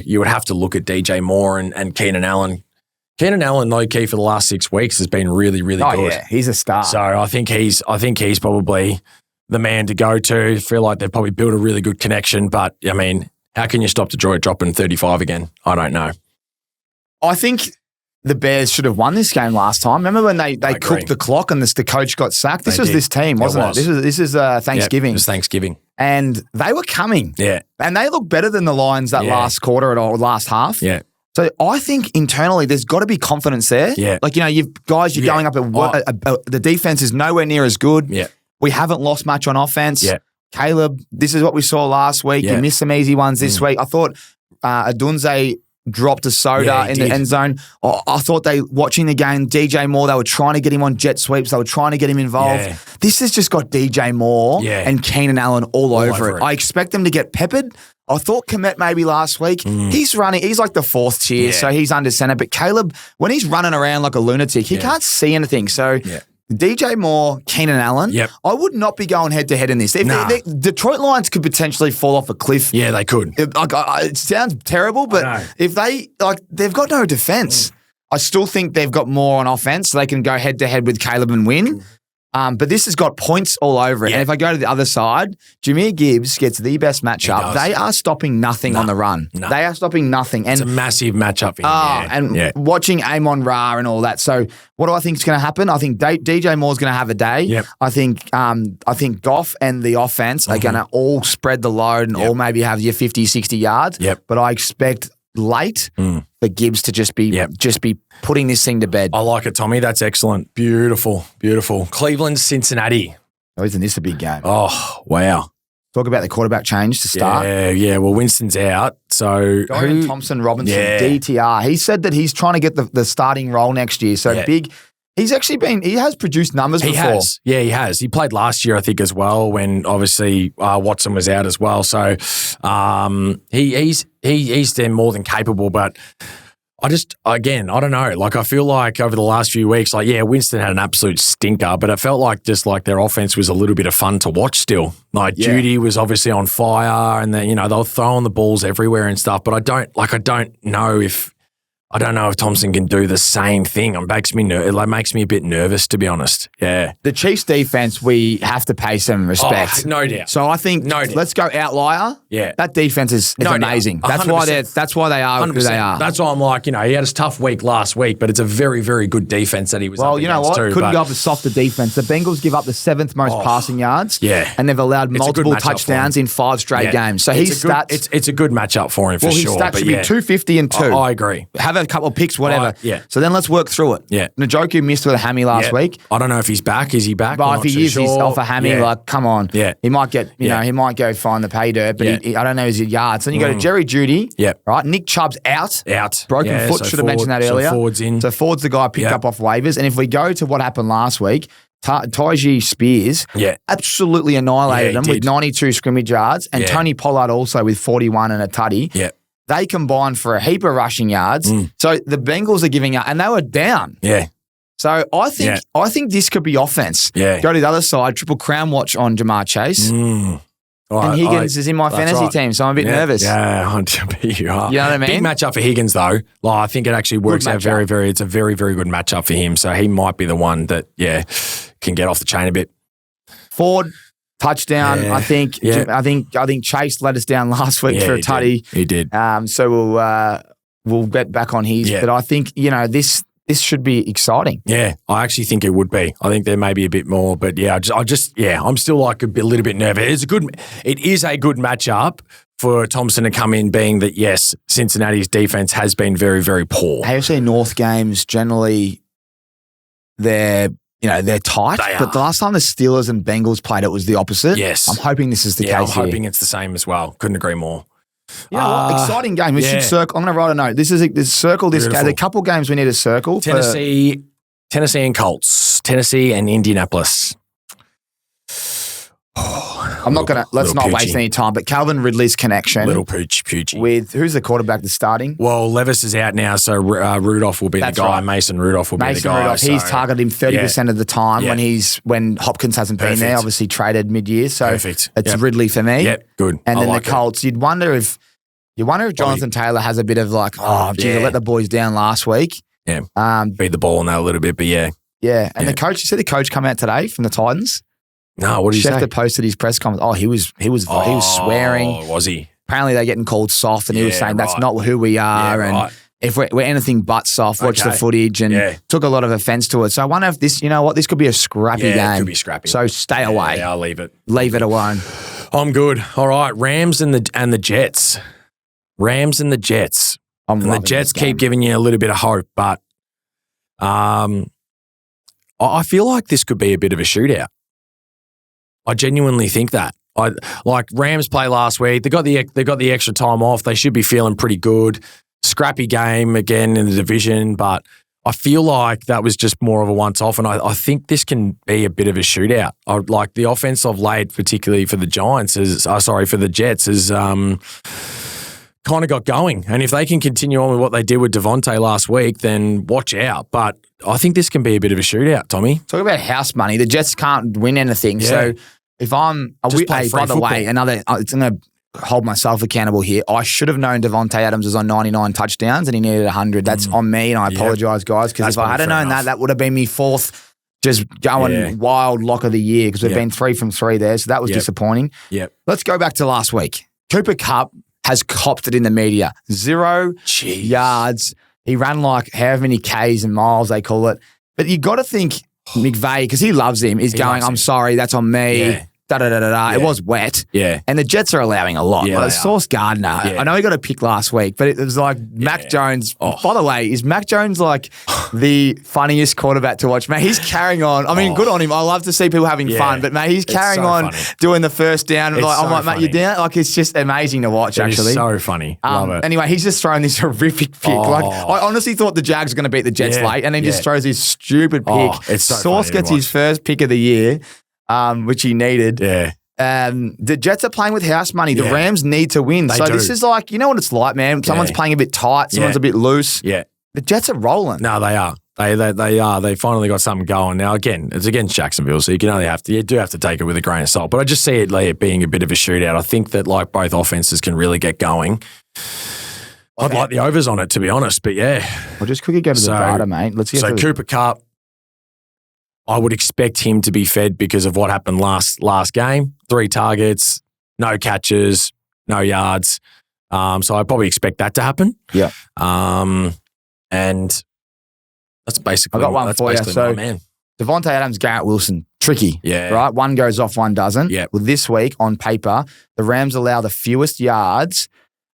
Speaker 2: you would have to look at DJ Moore and Keenan Allen. Keenan Allen, low key for the last 6 weeks, has been really, really good.
Speaker 1: Yeah, he's a star.
Speaker 2: So I think he's probably the man to go to. I feel like they've probably built a really good connection, but I mean. How can you stop Detroit dropping 35 again? I don't know.
Speaker 1: I think the Bears should have won this game last time. Remember when they cooked the clock and the coach got sacked? This was this team, wasn't it? This is Thanksgiving.
Speaker 2: It was Thanksgiving.
Speaker 1: And they were coming.
Speaker 2: Yeah.
Speaker 1: And they looked better than the Lions that last quarter or last half.
Speaker 2: Yeah.
Speaker 1: So I think internally there's got to be confidence there.
Speaker 2: Yeah.
Speaker 1: Like, you're going up at the defense is nowhere near as good.
Speaker 2: Yeah.
Speaker 1: We haven't lost much on offense.
Speaker 2: Yeah.
Speaker 1: Caleb, this is what we saw last week.
Speaker 2: Yeah.
Speaker 1: You missed some easy ones this week. I thought Adunze dropped a soda in the end zone. I thought watching the game, DJ Moore, they were trying to get him on jet sweeps. They were trying to get him involved.
Speaker 2: Yeah.
Speaker 1: This has just got DJ Moore and Keenan Allen all over it. I expect them to get peppered. I thought Komet maybe last week. He's running. He's like the fourth tier, so he's under center. But Caleb, when he's running around like a lunatic, he can't see anything. So DJ Moore, Keenan Allen, I would not be going head-to-head in this. Detroit Lions could potentially fall off a cliff.
Speaker 2: Yeah, they could.
Speaker 1: It sounds terrible, but if they've got no defense. I still think they've got more on offense, so they can go head-to-head with Caleb and win. But this has got points all over it. And if I go to the other side, Jahmyr Gibbs gets the best matchup. They are stopping nothing on the run. They are stopping nothing. And
Speaker 2: it's a massive matchup for him.
Speaker 1: Watching Amon Ra and all that. So what do I think is going to happen? I think DJ Moore's going to have a day.
Speaker 2: Yep.
Speaker 1: I think Goff and the offense are going to all spread the load and all maybe have your 50, 60 yards.
Speaker 2: Yep.
Speaker 1: But I expect late for Gibbs to just be putting this thing to bed.
Speaker 2: I like it, Tommy. That's excellent. Beautiful, beautiful. Cleveland, Cincinnati.
Speaker 1: Oh, isn't this a big game?
Speaker 2: Oh, wow.
Speaker 1: Talk about the quarterback change to start.
Speaker 2: Yeah. Well, Winston's out. So
Speaker 1: Dorian Thompson-Robinson, DTR. He said that he's trying to get the starting role next year. So big. He's actually he has produced numbers before.
Speaker 2: Has. Yeah, he has. He played last year, I think, as well, when obviously Watson was out as well. So he's then more than capable, but I don't know. Like, I feel like over the last few weeks, Winston had an absolute stinker, but it felt like just like their offense was a little bit of fun to watch still. Like, Judy was obviously on fire, and then, they were throwing the balls everywhere and stuff, but I don't know if Thompson can do the same thing. It makes me a bit nervous, to be honest. Yeah.
Speaker 1: The Chiefs' defense, we have to pay some respect.
Speaker 2: Oh, no doubt.
Speaker 1: So I think let's go outlier.
Speaker 2: Yeah.
Speaker 1: That defense is amazing. That's why they are 100%. Who they are.
Speaker 2: That's why I'm like, he had his tough week last week, but it's a very, very good defense that he was up against.
Speaker 1: Well, you know what? Couldn't go up a softer defense. The Bengals give up the 7th most passing yards.
Speaker 2: Yeah.
Speaker 1: And they've allowed multiple touchdowns in 5 straight games. So his stats.
Speaker 2: It's a good matchup for him for sure.
Speaker 1: His stats should be 250 and 2.
Speaker 2: I agree.
Speaker 1: Have a couple of picks, whatever. So then let's work through it.
Speaker 2: Yeah.
Speaker 1: Njoku missed with a hammy last week.
Speaker 2: I don't know if he's back. Is he back?
Speaker 1: But if he is, he's off a hammy. Like, come on.
Speaker 2: Yeah.
Speaker 1: He might get, he might go find the pay dirt, but I don't know his yards. So then you go to Jerry Jeudy.
Speaker 2: Yeah.
Speaker 1: Right. Nick Chubb's out. Broken foot.
Speaker 2: So
Speaker 1: should have mentioned that earlier.
Speaker 2: So Ford's in.
Speaker 1: So Ford's the guy picked up off waivers. And if we go to what happened last week, Tyjae Spears absolutely annihilated them with 92 scrimmage yards. And Tony Pollard also with 41 and a tutty.
Speaker 2: Yeah.
Speaker 1: They combined for a heap of rushing yards. So the Bengals are giving up, and they were down.
Speaker 2: Yeah.
Speaker 1: So I think this could be offense.
Speaker 2: Yeah.
Speaker 1: Go to the other side, triple crown watch on Jamar Chase. And Higgins is in my fantasy team, so I'm a bit nervous.
Speaker 2: Yeah, you are.
Speaker 1: You know what I mean?
Speaker 2: Big matchup for Higgins, though. I think it actually works out very, very, it's a very, very good matchup for him. So he might be the one that, can get off the chain a bit.
Speaker 1: Ford. Touchdown, I think. I think Chase let us down last week for a tutty.
Speaker 2: He did.
Speaker 1: So we'll get back on his. But I think this should be exciting.
Speaker 2: Yeah, I actually think it would be. I think there may be a bit more, but I'm still like a little bit nervous. It is a good matchup for Thompson to come in, being that Cincinnati's defense has been very, very poor.
Speaker 1: AFC North games generally they're tight, but the last time the Steelers and Bengals played, it was the opposite.
Speaker 2: Yes.
Speaker 1: I'm hoping this is the case
Speaker 2: I'm hoping it's the same as well. Couldn't agree more.
Speaker 1: You know what? Exciting game. We should circle. I'm going to write a note. Circle this game. There's a couple games we need to circle.
Speaker 2: Tennessee and Colts. Tennessee and Indianapolis.
Speaker 1: Let's not waste any time, but Calvin Ridley's connection.
Speaker 2: Little Poochie.
Speaker 1: With, who's the quarterback that's starting?
Speaker 2: Well, Levis is out now, so Rudolph will be the guy. Right. Mason Rudolph will be the guy.
Speaker 1: He's targeted him 30% of the time when Hopkins hasn't been there, obviously traded mid-year. So it's Ridley for me.
Speaker 2: Yep, good.
Speaker 1: And then the Colts, you'd wonder if Jonathan Taylor has a bit of like, I let the boys down last week.
Speaker 2: Yeah. Beat the ball on that a little bit, but yeah.
Speaker 1: Yeah. And the coach, you see the coach come out today from the Titans?
Speaker 2: No, what did he say?
Speaker 1: Schefter posted his press conference. Oh, he was swearing.
Speaker 2: Oh, was he?
Speaker 1: Apparently they're getting called soft, and he was saying that's not who we are, and if we're anything but soft, watch the footage, and took a lot of offense to it. So I wonder if this, this could be a scrappy game.
Speaker 2: Yeah, it could be scrappy.
Speaker 1: So stay away.
Speaker 2: Yeah, I'll leave it.
Speaker 1: Leave it alone.
Speaker 2: I'm good. All right, Rams and the Jets. Rams and the Jets.
Speaker 1: I'm
Speaker 2: And the
Speaker 1: loving
Speaker 2: Jets
Speaker 1: this game.
Speaker 2: keep giving you a little bit of hope, but I feel like this could be a bit of a shootout. I genuinely think that. Rams play last week. They got the extra time off. They should be feeling pretty good. Scrappy game again in the division, but I feel like that was just more of a once-off, and I think this can be a bit of a shootout. Like the offense of late, particularly for the for the Jets, is kind of got going. And if they can continue on with what they did with Devontae last week, then watch out. But I think this can be a bit of a shootout, Tommy.
Speaker 1: Talk about house money. The Jets can't win anything.
Speaker 2: Yeah.
Speaker 1: So if I'm, by the
Speaker 2: football.
Speaker 1: way, it's going to hold myself accountable here. I should have known Devontae Adams was on 99 touchdowns and he needed 100. That's on me, and I apologise, guys, because if I had known that would have been me fourth just going wild lock of the year, because we've been 3 from 3 there. So that was disappointing.
Speaker 2: Yep.
Speaker 1: Let's go back to last week. Cooper Kupp has copped it in the media. 0 yards. He ran like however many Ks and miles they call it. But you got to think McVay, because he loves him, is going, I'm sorry, that's on me.
Speaker 2: Yeah.
Speaker 1: Yeah. It was wet.
Speaker 2: Yeah.
Speaker 1: And the Jets are allowing a lot.
Speaker 2: Yeah,
Speaker 1: Sauce Gardner, I know he got a pick last week, but it was like Mac Jones. By the way, is Mac Jones like the funniest quarterback to watch? Man, he's carrying on. I mean, good on him. I love to see people having fun, but mate, he's carrying on doing the first down. I'm like, mate, you're down. Like, it's just amazing to watch, actually.
Speaker 2: It's so funny. Love it.
Speaker 1: Anyway, he's just thrown this horrific pick. Like, I honestly thought the Jags were going to beat the Jets late, and then just throws this stupid pick.
Speaker 2: It's so
Speaker 1: Sauce gets his first pick of the year, which he needed.
Speaker 2: Yeah.
Speaker 1: The Jets are playing with house money. The Rams need to win. This is like, you know what it's like, man? Someone's playing a bit tight. Someone's a bit loose.
Speaker 2: Yeah.
Speaker 1: The Jets are rolling.
Speaker 2: No, they are. They are. They finally got something going. Now, again, it's against Jacksonville, so you do have to take it with a grain of salt. But I just see it being a bit of a shootout. I think that like both offenses can really get going. I'd like the overs on it, to be honest. But yeah.
Speaker 1: We'll just quickly go to the data, mate. Let's get
Speaker 2: Cooper Kupp, I would expect him to be fed because of what happened last game. 3 targets, no catches, no yards. So I probably expect that to happen.
Speaker 1: Yeah.
Speaker 2: And that's basically
Speaker 1: I got one for you. So,
Speaker 2: man.
Speaker 1: Devontae Adams, Garrett Wilson, tricky.
Speaker 2: Yeah.
Speaker 1: Right? One goes off, one doesn't.
Speaker 2: Yeah.
Speaker 1: Well, this week, on paper, the Rams allow the fewest yards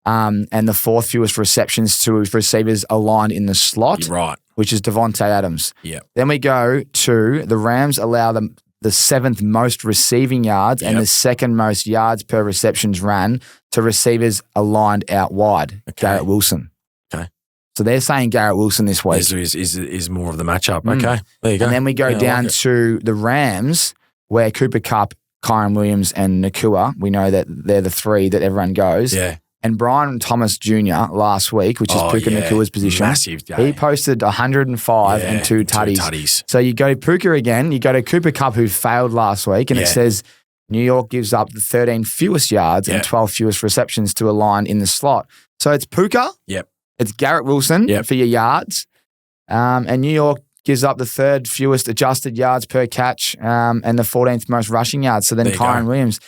Speaker 1: and the 4th fewest receptions to receivers aligned in the slot.
Speaker 2: You're right.
Speaker 1: Which is Devontae Adams.
Speaker 2: Yeah.
Speaker 1: Then we go to the Rams allow them the 7th most receiving yards and the 2nd most yards per receptions ran to receivers aligned out wide. Okay. Garrett Wilson.
Speaker 2: Okay.
Speaker 1: So they're saying Garrett Wilson this week.
Speaker 2: Is more of the matchup. Okay. There you go.
Speaker 1: And then we go down to the Rams where Cooper Kupp, Kyron Williams and Nakua, we know that they're the 3 that everyone goes.
Speaker 2: Yeah.
Speaker 1: And Brian Thomas Jr. last week, which is Puka Nakua's position,
Speaker 2: massive day.
Speaker 1: he posted 105 and 2 tutties. So you go to Puka again, you go to Cooper Kupp, who failed last week, and it says New York gives up the 13 fewest yards and 12 fewest receptions to align in the slot. So it's Puka, it's Garrett Wilson for your yards, and New York gives up the 3rd fewest adjusted yards per catch and the 14th most rushing yards. So then Kyron Williams.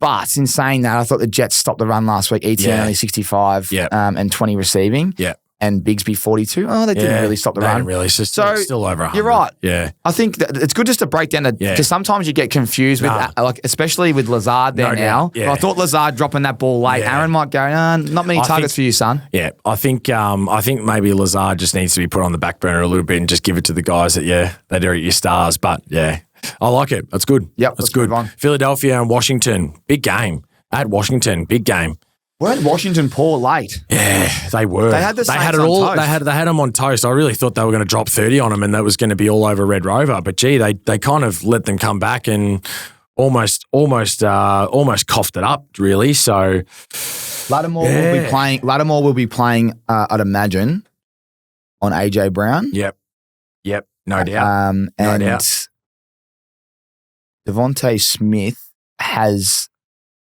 Speaker 1: But in saying that, I thought the Jets stopped the run last week. ETN only 65 and 20 receiving. Yeah. And Bigsby 42. Oh, they didn't really stop the run.
Speaker 2: Really. It's just still over 100.
Speaker 1: You're right.
Speaker 2: Yeah.
Speaker 1: I think that it's good just to break down because sometimes you get confused with like, especially with Lazard there now. Yeah. I thought Lazard dropping that ball late. Yeah. Aaron might go, not many targets for you, son.
Speaker 2: Yeah. I think maybe Lazard just needs to be put on the back burner a little bit and just give it to the guys that are your stars. But yeah. I like it. That's good.
Speaker 1: Yep,
Speaker 2: that's good. Philadelphia and Washington, big game. At Washington, big game.
Speaker 1: Weren't Washington poor late?
Speaker 2: Yeah, they were.
Speaker 1: They had
Speaker 2: They had them on toast. I really thought they were going to drop 30 on them and that was going to be all over Red Rover. But gee, they kind of let them come back and almost coughed it up, really. So
Speaker 1: Lattimore will be playing. I'd imagine on AJ Brown.
Speaker 2: Yep. No doubt. No doubt.
Speaker 1: Devontae Smith has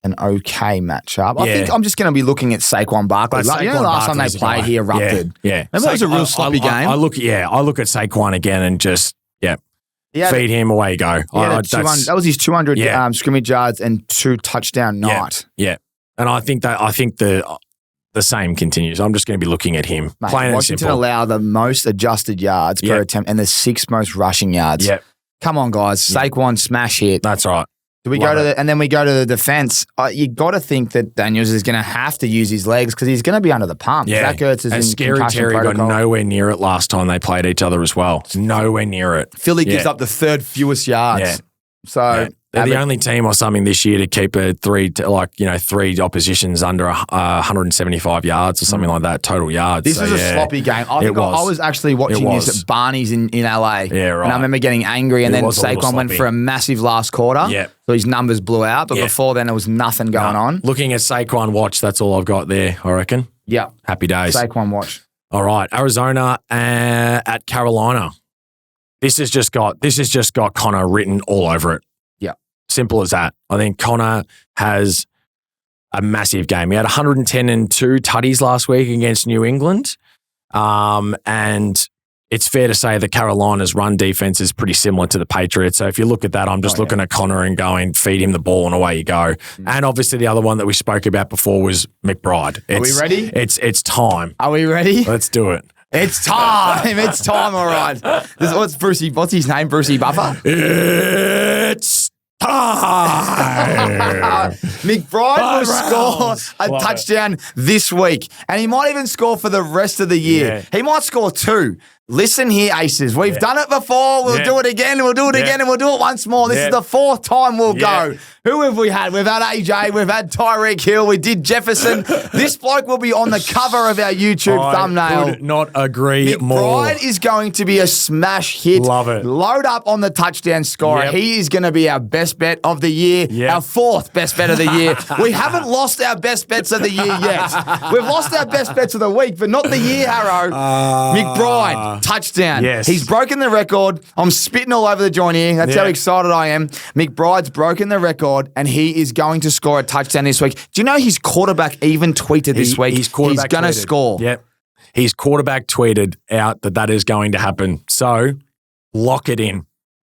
Speaker 1: an okay matchup. I think I'm just going to be looking at Saquon Barkley. Last time they played, he erupted.
Speaker 2: Yeah.
Speaker 1: Remember, it was a real sloppy game.
Speaker 2: I look at Saquon again and just, feed him, away you go.
Speaker 1: That was his 200 scrimmage yards and 2 touchdown night.
Speaker 2: Yeah. And I think the same continues. I'm just going to be looking at him.
Speaker 1: Mate,
Speaker 2: plain and
Speaker 1: Washington
Speaker 2: simple.
Speaker 1: allow the most adjusted yards per attempt and the 6th most rushing yards.
Speaker 2: Yep.
Speaker 1: Come on, guys. Saquon smash hit.
Speaker 2: That's right.
Speaker 1: Do we go to and then we go to the defense? You got to think that Daniels is going to have to use his legs because he's going to be under the pump.
Speaker 2: Yeah,
Speaker 1: Zach Ertz is
Speaker 2: and
Speaker 1: in
Speaker 2: Scary Terry
Speaker 1: protocol.
Speaker 2: got nowhere near it last time they played each other as well. Nowhere near it.
Speaker 1: Philly gives up the third fewest yards.
Speaker 2: Yeah.
Speaker 1: So
Speaker 2: they're the only team or something this year to keep three oppositions under 175 yards or something like that total yards.
Speaker 1: This was a sloppy game. I was actually watching this at Barney's in LA.
Speaker 2: Yeah, right.
Speaker 1: And I remember getting angry, and then Saquon went for a massive last quarter.
Speaker 2: Yeah.
Speaker 1: So his numbers blew out, but before then there was nothing going on.
Speaker 2: Looking at Saquon watch, that's all I've got there, I reckon.
Speaker 1: Yeah.
Speaker 2: Happy days.
Speaker 1: Saquon watch.
Speaker 2: All right, Arizona at Carolina. This has just got Connor written all over it.
Speaker 1: Yeah.
Speaker 2: Simple as that. I think Connor has a massive game. He had 110 and 2 tutties last week against New England. And it's fair to say that Carolina's run defense is pretty similar to the Patriots. So if you look at that, I'm just looking at Connor and going, feed him the ball and away you go. And obviously the other one that we spoke about before was McBride.
Speaker 1: Are we ready?
Speaker 2: It's time.
Speaker 1: Are we ready?
Speaker 2: Let's do it.
Speaker 1: It's time. It's time. All right. What's his name? Brucey Buffer?
Speaker 2: It's time.
Speaker 1: McBride will score a touchdown this week, and he might even score for the rest of the year.
Speaker 2: Yeah.
Speaker 1: He might score 2. Listen here, Aces. We've done it before. We'll do it again. We'll do it again, and we'll do it once more. This is the 4th time we'll go. Who have we had? We've had AJ. We've had Tyreek Hill. We did Jefferson. This bloke will be on the cover of our YouTube thumbnail.
Speaker 2: Could not agree more.
Speaker 1: McBride is going to be a smash hit.
Speaker 2: Love it.
Speaker 1: Load up on the touchdown scorer.
Speaker 2: Yep.
Speaker 1: He is going to be our best bet of the year.
Speaker 2: Yep.
Speaker 1: Our 4th best bet of the year. We haven't lost our best bets of the year yet. We've lost our best bets of the week, but not the year, Harrow. McBride, touchdown.
Speaker 2: Yes.
Speaker 1: He's broken the record. I'm spitting all over the joint here. That's how excited I am. McBride's broken the record, and he is going to score a touchdown this week. Do you know his quarterback even tweeted this week? He's going to score.
Speaker 2: Yep. His quarterback tweeted out that is going to happen. So lock it in.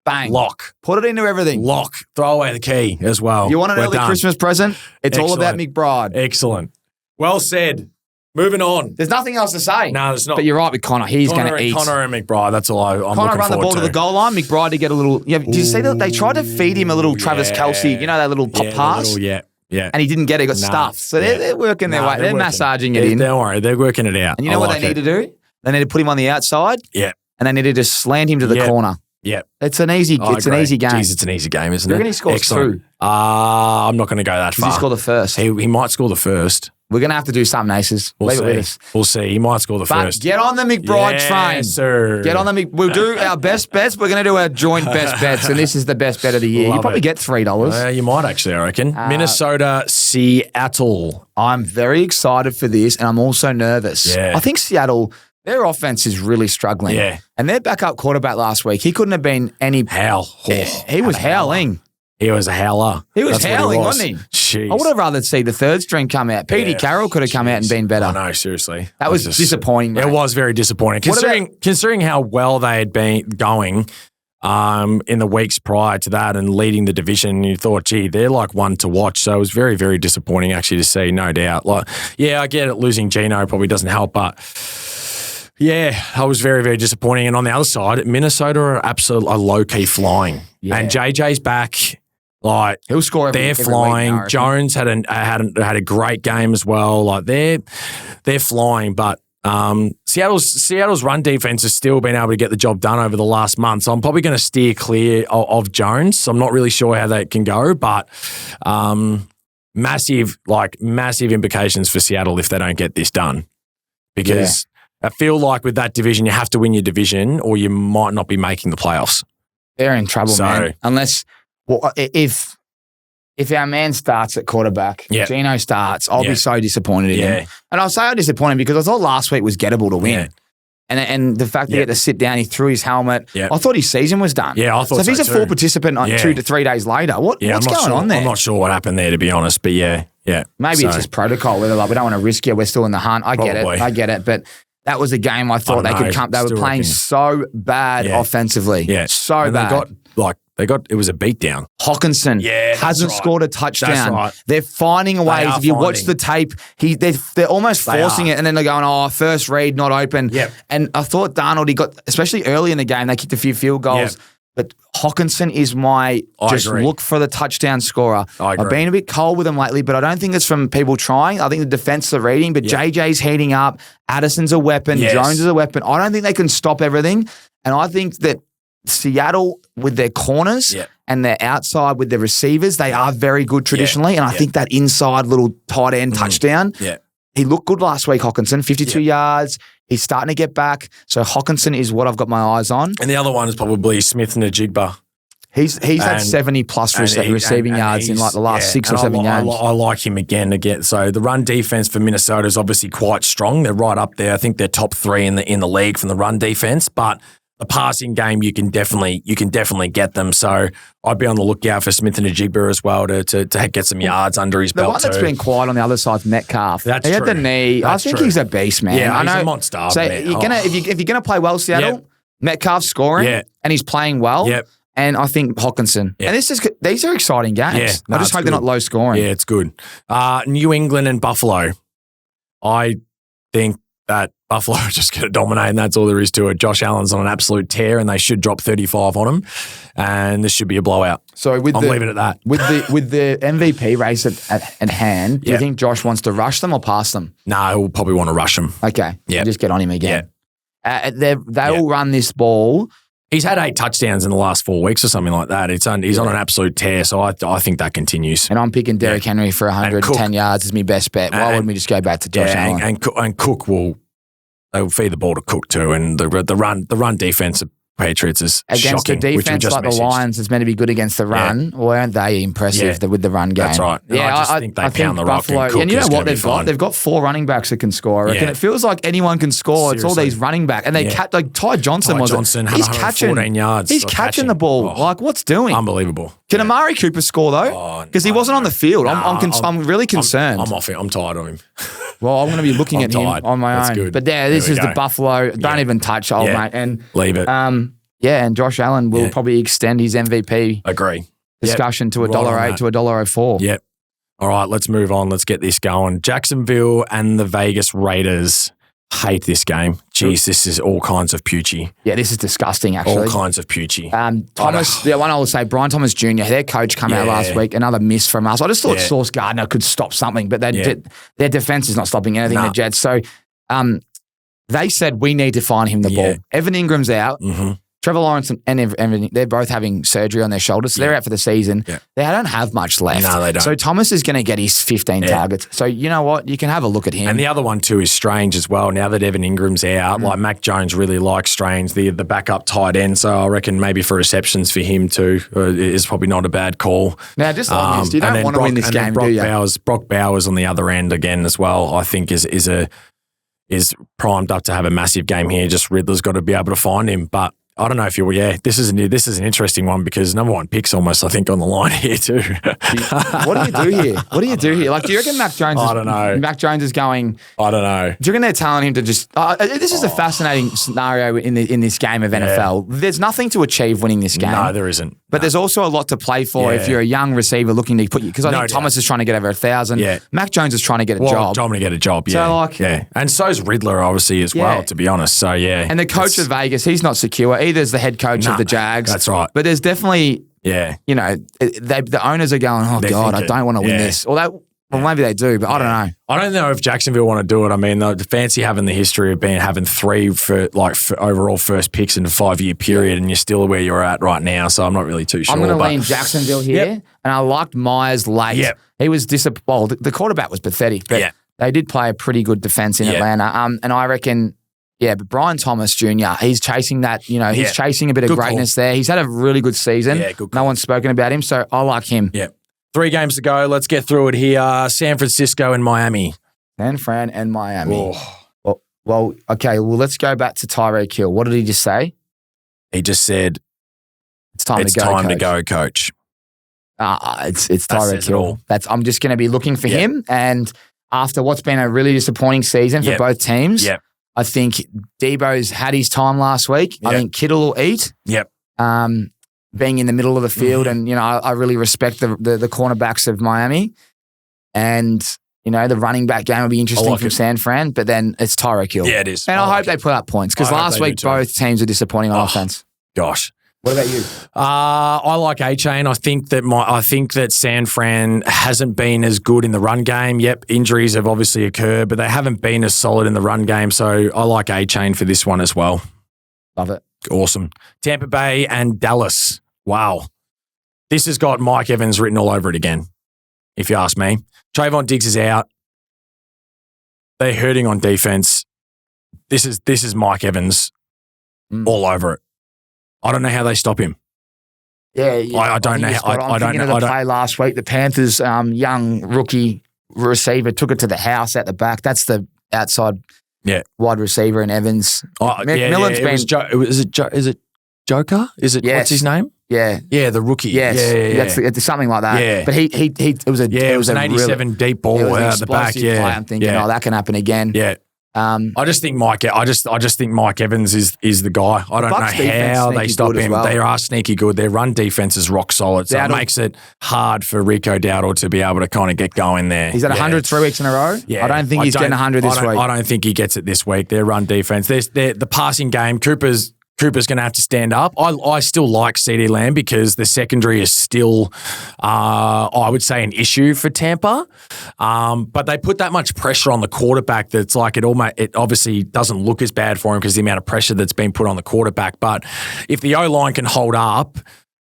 Speaker 1: Bang.
Speaker 2: Lock.
Speaker 1: Put it into everything.
Speaker 2: Lock. Throw away the key as well.
Speaker 1: You want an early Christmas present? It's all about McBride.
Speaker 2: Excellent. Well said. Moving on.
Speaker 1: There's nothing else to say.
Speaker 2: No, there's not.
Speaker 1: But you're right with Connor. He's going to eat.
Speaker 2: Connor and McBride. That's all I'm looking forward to.
Speaker 1: Connor run the ball to the goal line. McBride to get a little. Yeah, did you see that? They tried to feed him a little Travis Kelce. You know that little pop pass.
Speaker 2: Yeah.
Speaker 1: And he didn't get it. He got stuffed. So they're working their way. They're massaging it in.
Speaker 2: Don't worry. They're working it out.
Speaker 1: And you know what they need to do? They need to put him on the outside.
Speaker 2: Yeah.
Speaker 1: And they need to just slant him to the corner.
Speaker 2: Yeah.
Speaker 1: It's an easy game.
Speaker 2: Jeez, it's an easy game, isn't it?
Speaker 1: You're going to score 2.
Speaker 2: I'm not going to go that far.
Speaker 1: Does he score the first?
Speaker 2: He might score the first.
Speaker 1: We're going to have to do something, Aces.
Speaker 2: Leave
Speaker 1: it with us.
Speaker 2: We'll see. He might score the first.
Speaker 1: Get on the McBride train.
Speaker 2: Sir.
Speaker 1: Get on the We'll do our best bets. We're going to do our joint best bets, and this is the best bet of the year. You probably get $3.
Speaker 2: You might actually, I reckon. Minnesota, Seattle.
Speaker 1: I'm very excited for this, and I'm also nervous.
Speaker 2: Yeah.
Speaker 1: I think Seattle, their offense is really struggling.
Speaker 2: Yeah.
Speaker 1: And their backup quarterback last week, he couldn't have been any... He was howling.
Speaker 2: He was a howler.
Speaker 1: He was howling, wasn't he?
Speaker 2: Jeez.
Speaker 1: I would have rather see the third string come out. Petey Carroll could have come out and been better.
Speaker 2: I know, seriously.
Speaker 1: That was disappointing.
Speaker 2: It was very disappointing. Considering how well they had been going in the weeks prior to that and leading the division, you thought, gee, they're like one to watch. So it was very, very disappointing actually to see, no doubt. Like, I get it, losing Geno probably doesn't help, but... Yeah, I was very, very disappointing. And on the other side, Minnesota are absolutely low-key flying. Yeah. And JJ's back. Like,
Speaker 1: he'll score.
Speaker 2: They're flying. Week, Jones had a great game as well. Like they're flying, but Seattle's run defense has still been able to get the job done over the last month. So I'm probably going to steer clear of Jones. I'm not really sure how that can go, but massive implications for Seattle if they don't get this done, because. I feel like with that division, you have to win your division or you might not be making the playoffs.
Speaker 1: They're in trouble, man. Unless, if our man starts at quarterback, Geno starts, I'll be so disappointed in him. And I'll say I'm disappointed because I thought last week was gettable to win. Yeah. And the fact that he had to sit down, he threw his helmet. Yeah. I thought his season was done.
Speaker 2: Yeah, I thought so.
Speaker 1: So if he's a full participant 2 to 3 days later, what's going on there?
Speaker 2: I'm not sure what happened there, to be honest, but yeah.
Speaker 1: Maybe it's just protocol. Whether we don't want to risk you, we're still in the hunt. I get it. But that was a game I thought they could come. They were playing so bad offensively. Yeah. So bad.
Speaker 2: It was a beatdown.
Speaker 1: Hawkinson hasn't scored a touchdown. That's right. They're finding ways. If you watch the tape, they're almost forcing it, and then they're going, first read, not open. Yep. And I thought Darnold, he got, especially early in the game, they kicked a few field goals. Yep. But Hawkinson is my
Speaker 2: agree.
Speaker 1: look for the touchdown scorer.
Speaker 2: I agree.
Speaker 1: I've been a bit cold with him lately, but I don't think it's from people trying. I think the defense are reading, but JJ's heating up. Addison's a weapon.
Speaker 2: Yes.
Speaker 1: Jones is a weapon. I don't think they can stop everything. And I think that Seattle with their corners and their outside with their receivers, they are very good traditionally. And I think that inside little tight end touchdown, he looked good last week, Hawkinson, 52 yards. He's starting to get back. So Hawkinson is what I've got my eyes on.
Speaker 2: And the other one is probably Smith and Najigba.
Speaker 1: He's had 70-plus receiving yards in like the last 6 or 7 games.
Speaker 2: I like him again. So the run defense for Minnesota is obviously quite strong. They're right up there. I think they're top 3 in the league from the run defense. But the passing game, you can definitely get them. So I'd be on the lookout for Smith and Najigba as well to get some yards under his belt.
Speaker 1: The one that's been quiet on the other side is Metcalf.
Speaker 2: That's
Speaker 1: he
Speaker 2: true.
Speaker 1: had the knee. I think he's a beast, man.
Speaker 2: Yeah,
Speaker 1: I know.
Speaker 2: he's a monster.
Speaker 1: So if you're gonna play well, Seattle, Metcalf's scoring, and he's playing well.
Speaker 2: Yep. And
Speaker 1: I think Hawkinson. And these are exciting games.
Speaker 2: Yeah,
Speaker 1: I just hope they're not low scoring.
Speaker 2: Yeah, it's good. New England and Buffalo. I think that Buffalo are just going to dominate, and that's all there is to it. Josh Allen's on an absolute tear, and they should drop 35 on him, and this should be a blowout. So I'm leaving it at that.
Speaker 1: With the MVP race at hand, do you think Josh wants to rush them or pass them?
Speaker 2: No, he'll probably want to rush them.
Speaker 1: Okay.
Speaker 2: Yeah.
Speaker 1: Just get on him again. Yeah. They will run this ball.
Speaker 2: He's had 8 touchdowns in the last 4 weeks or something like that. He's on an absolute tear, so I think that continues.
Speaker 1: And I'm picking Derrick Henry for 110 yards as my best bet. Why wouldn't we just go back to Josh Allen?
Speaker 2: And Cook will feed the ball to Cook too, and the run defense of Patriots is
Speaker 1: against
Speaker 2: shocking,
Speaker 1: a defense like the Lions is meant to be good against the run. Well, aren't they impressive with the run game?
Speaker 2: That's right.
Speaker 1: Yeah,
Speaker 2: I just think they pound the rock.
Speaker 1: Buffalo, and you know what they've got? They've got 4 running backs that can score. I reckon it feels like anyone can score. Seriously. It's all these running backs, and they like Ty Johnson
Speaker 2: he's catching 14 yards.
Speaker 1: He's catching the ball. Like what's doing?
Speaker 2: Unbelievable.
Speaker 1: Can Amari Cooper score though? Because he wasn't on the field. I'm really concerned.
Speaker 2: I'm off it. I'm tired of him.
Speaker 1: Well, I'm going to be looking at him on my own.
Speaker 2: Good.
Speaker 1: But this is the Buffalo. Don't even touch old mate. And
Speaker 2: leave it.
Speaker 1: And Josh Allen will probably extend his MVP discussion to $1.08 to $1.04.
Speaker 2: Yep. All right, let's move on. Let's get this going. Jacksonville and the Vegas Raiders. Hate this game. Jeez, this is all kinds of putchy.
Speaker 1: Yeah, this is disgusting, actually.
Speaker 2: All kinds of putchy.
Speaker 1: Thomas, the one I will say, Brian Thomas Jr., their coach came out last week, another miss from us. I just thought Sauce Gardner could stop something, but their defense is not stopping anything, the Jets. So they said we need to find him the ball. Evan Ingram's out.
Speaker 2: Mm-hmm.
Speaker 1: Trevor Lawrence and everything, they're both having surgery on their shoulders, so they're out for the season. Yeah. They don't have much left.
Speaker 2: No, they don't.
Speaker 1: So Thomas is going to get his 15 targets. So you know what? You can have a look at him.
Speaker 2: And the other one too is Strange as well. Now that Evan Ingram's out, like Mac Jones really likes Strange, the backup tight end. So I reckon maybe for receptions for him too is probably not a bad call.
Speaker 1: Now, just like this, you don't want to win this game, do you?
Speaker 2: Brock Bowers on the other end again as well, I think is primed up to have a massive game here. Just Riddler's got to be able to find him. But I don't know if this is an interesting one because number 1 pick's almost, I think, on the line here too.
Speaker 1: What do you do here? Like, do you reckon Mac Jones
Speaker 2: I don't know.
Speaker 1: Mac Jones is going...
Speaker 2: I don't know.
Speaker 1: Do you reckon they're telling him to just... this is a fascinating scenario in this game of NFL. There's nothing to achieve winning this game.
Speaker 2: No, there isn't.
Speaker 1: But there's also a lot to play for if you're a young receiver looking to put you... Because I think Thomas is trying to get over 1,000. Yeah. Mac Jones is trying to get a job.
Speaker 2: Trying to get a job,
Speaker 1: So
Speaker 2: and so's Riddler, obviously, as well, to be honest. So, yeah.
Speaker 1: And the coach of Vegas, he's not secure. Either is the head coach of the Jags.
Speaker 2: That's right.
Speaker 1: But there's definitely... Yeah. You know, the owners are going, oh, God, I don't want to win this. Well, maybe they do, but I don't know.
Speaker 2: I don't know if Jacksonville want to do it. I mean, the fancy having the history of having 3 for overall first picks in a 5-year period, and you're still where you're at right now. So I'm not really too sure.
Speaker 1: I'm going to lean Jacksonville here, and I liked Myers late. Yep. He was disappointed. Well, the quarterback was pathetic, but they did play a pretty good defense in Atlanta. And I reckon. Yeah, but Brian Thomas Jr., he's chasing that, he's chasing a bit of greatness there. He's had a really good season. Yeah, good call. No one's spoken about him, so I like him.
Speaker 2: Yeah. 3 games to go. Let's get through it here. San Francisco and Miami.
Speaker 1: San Fran and Miami. Well, okay, let's go back to Tyreek Hill. What did he just say?
Speaker 2: He just said,
Speaker 1: it's time to go,
Speaker 2: coach.
Speaker 1: It's Tyreek Hill. I'm just going to be looking for him, and after what's been a really disappointing season for both teams, I think Debo's had his time last week. I think Kittle will eat.
Speaker 2: Yep.
Speaker 1: Being in the middle of the field, and I really respect the cornerbacks of Miami, and the running back game will be interesting from San Fran. But then it's Tyreek Hill.
Speaker 2: Yeah, it is.
Speaker 1: And I hope they put up points because last week both teams are disappointing on offense.
Speaker 2: Gosh.
Speaker 1: What about you?
Speaker 2: I like A-Chain. I think that San Fran hasn't been as good in the run game. Yep, injuries have obviously occurred, but they haven't been as solid in the run game. So I like A-Chain for this one as well.
Speaker 1: Love it.
Speaker 2: Awesome. Tampa Bay and Dallas. Wow. This has got Mike Evans written all over it again, if you ask me. Trayvon Diggs is out. They're hurting on defense. This is Mike Evans all over it. I don't know how they stop him.
Speaker 1: Yeah.
Speaker 2: I don't know. I don't know.
Speaker 1: The play last week, the Panthers' young rookie receiver took it to the house at the back. That's the outside wide receiver in Evans.
Speaker 2: Millen's been. Is it Joker? Is it what's his name?
Speaker 1: Yeah,
Speaker 2: the rookie.
Speaker 1: Yes, it's something like that.
Speaker 2: Yeah,
Speaker 1: but it was
Speaker 2: an 87 really, deep ball out the back.
Speaker 1: Play. I'm thinking, that can happen again.
Speaker 2: Yeah. I just think Mike Evans is the guy. I don't know how they stop him. Well. They are sneaky good. Their run defense is rock solid, so it makes it hard for Rico Dowdle to be able to kind of get going there.
Speaker 1: He's at 100 3 weeks in a row. Yeah, I don't think he's getting 100 this week.
Speaker 2: I don't think he gets it this week. Their run defense, the passing game. Cooper's going to have to stand up. I still like CeeDee Lamb because the secondary is still, I would say, an issue for Tampa. But they put that much pressure on the quarterback that's like it obviously doesn't look as bad for him because the amount of pressure that's been put on the quarterback. But if the O-line can hold up,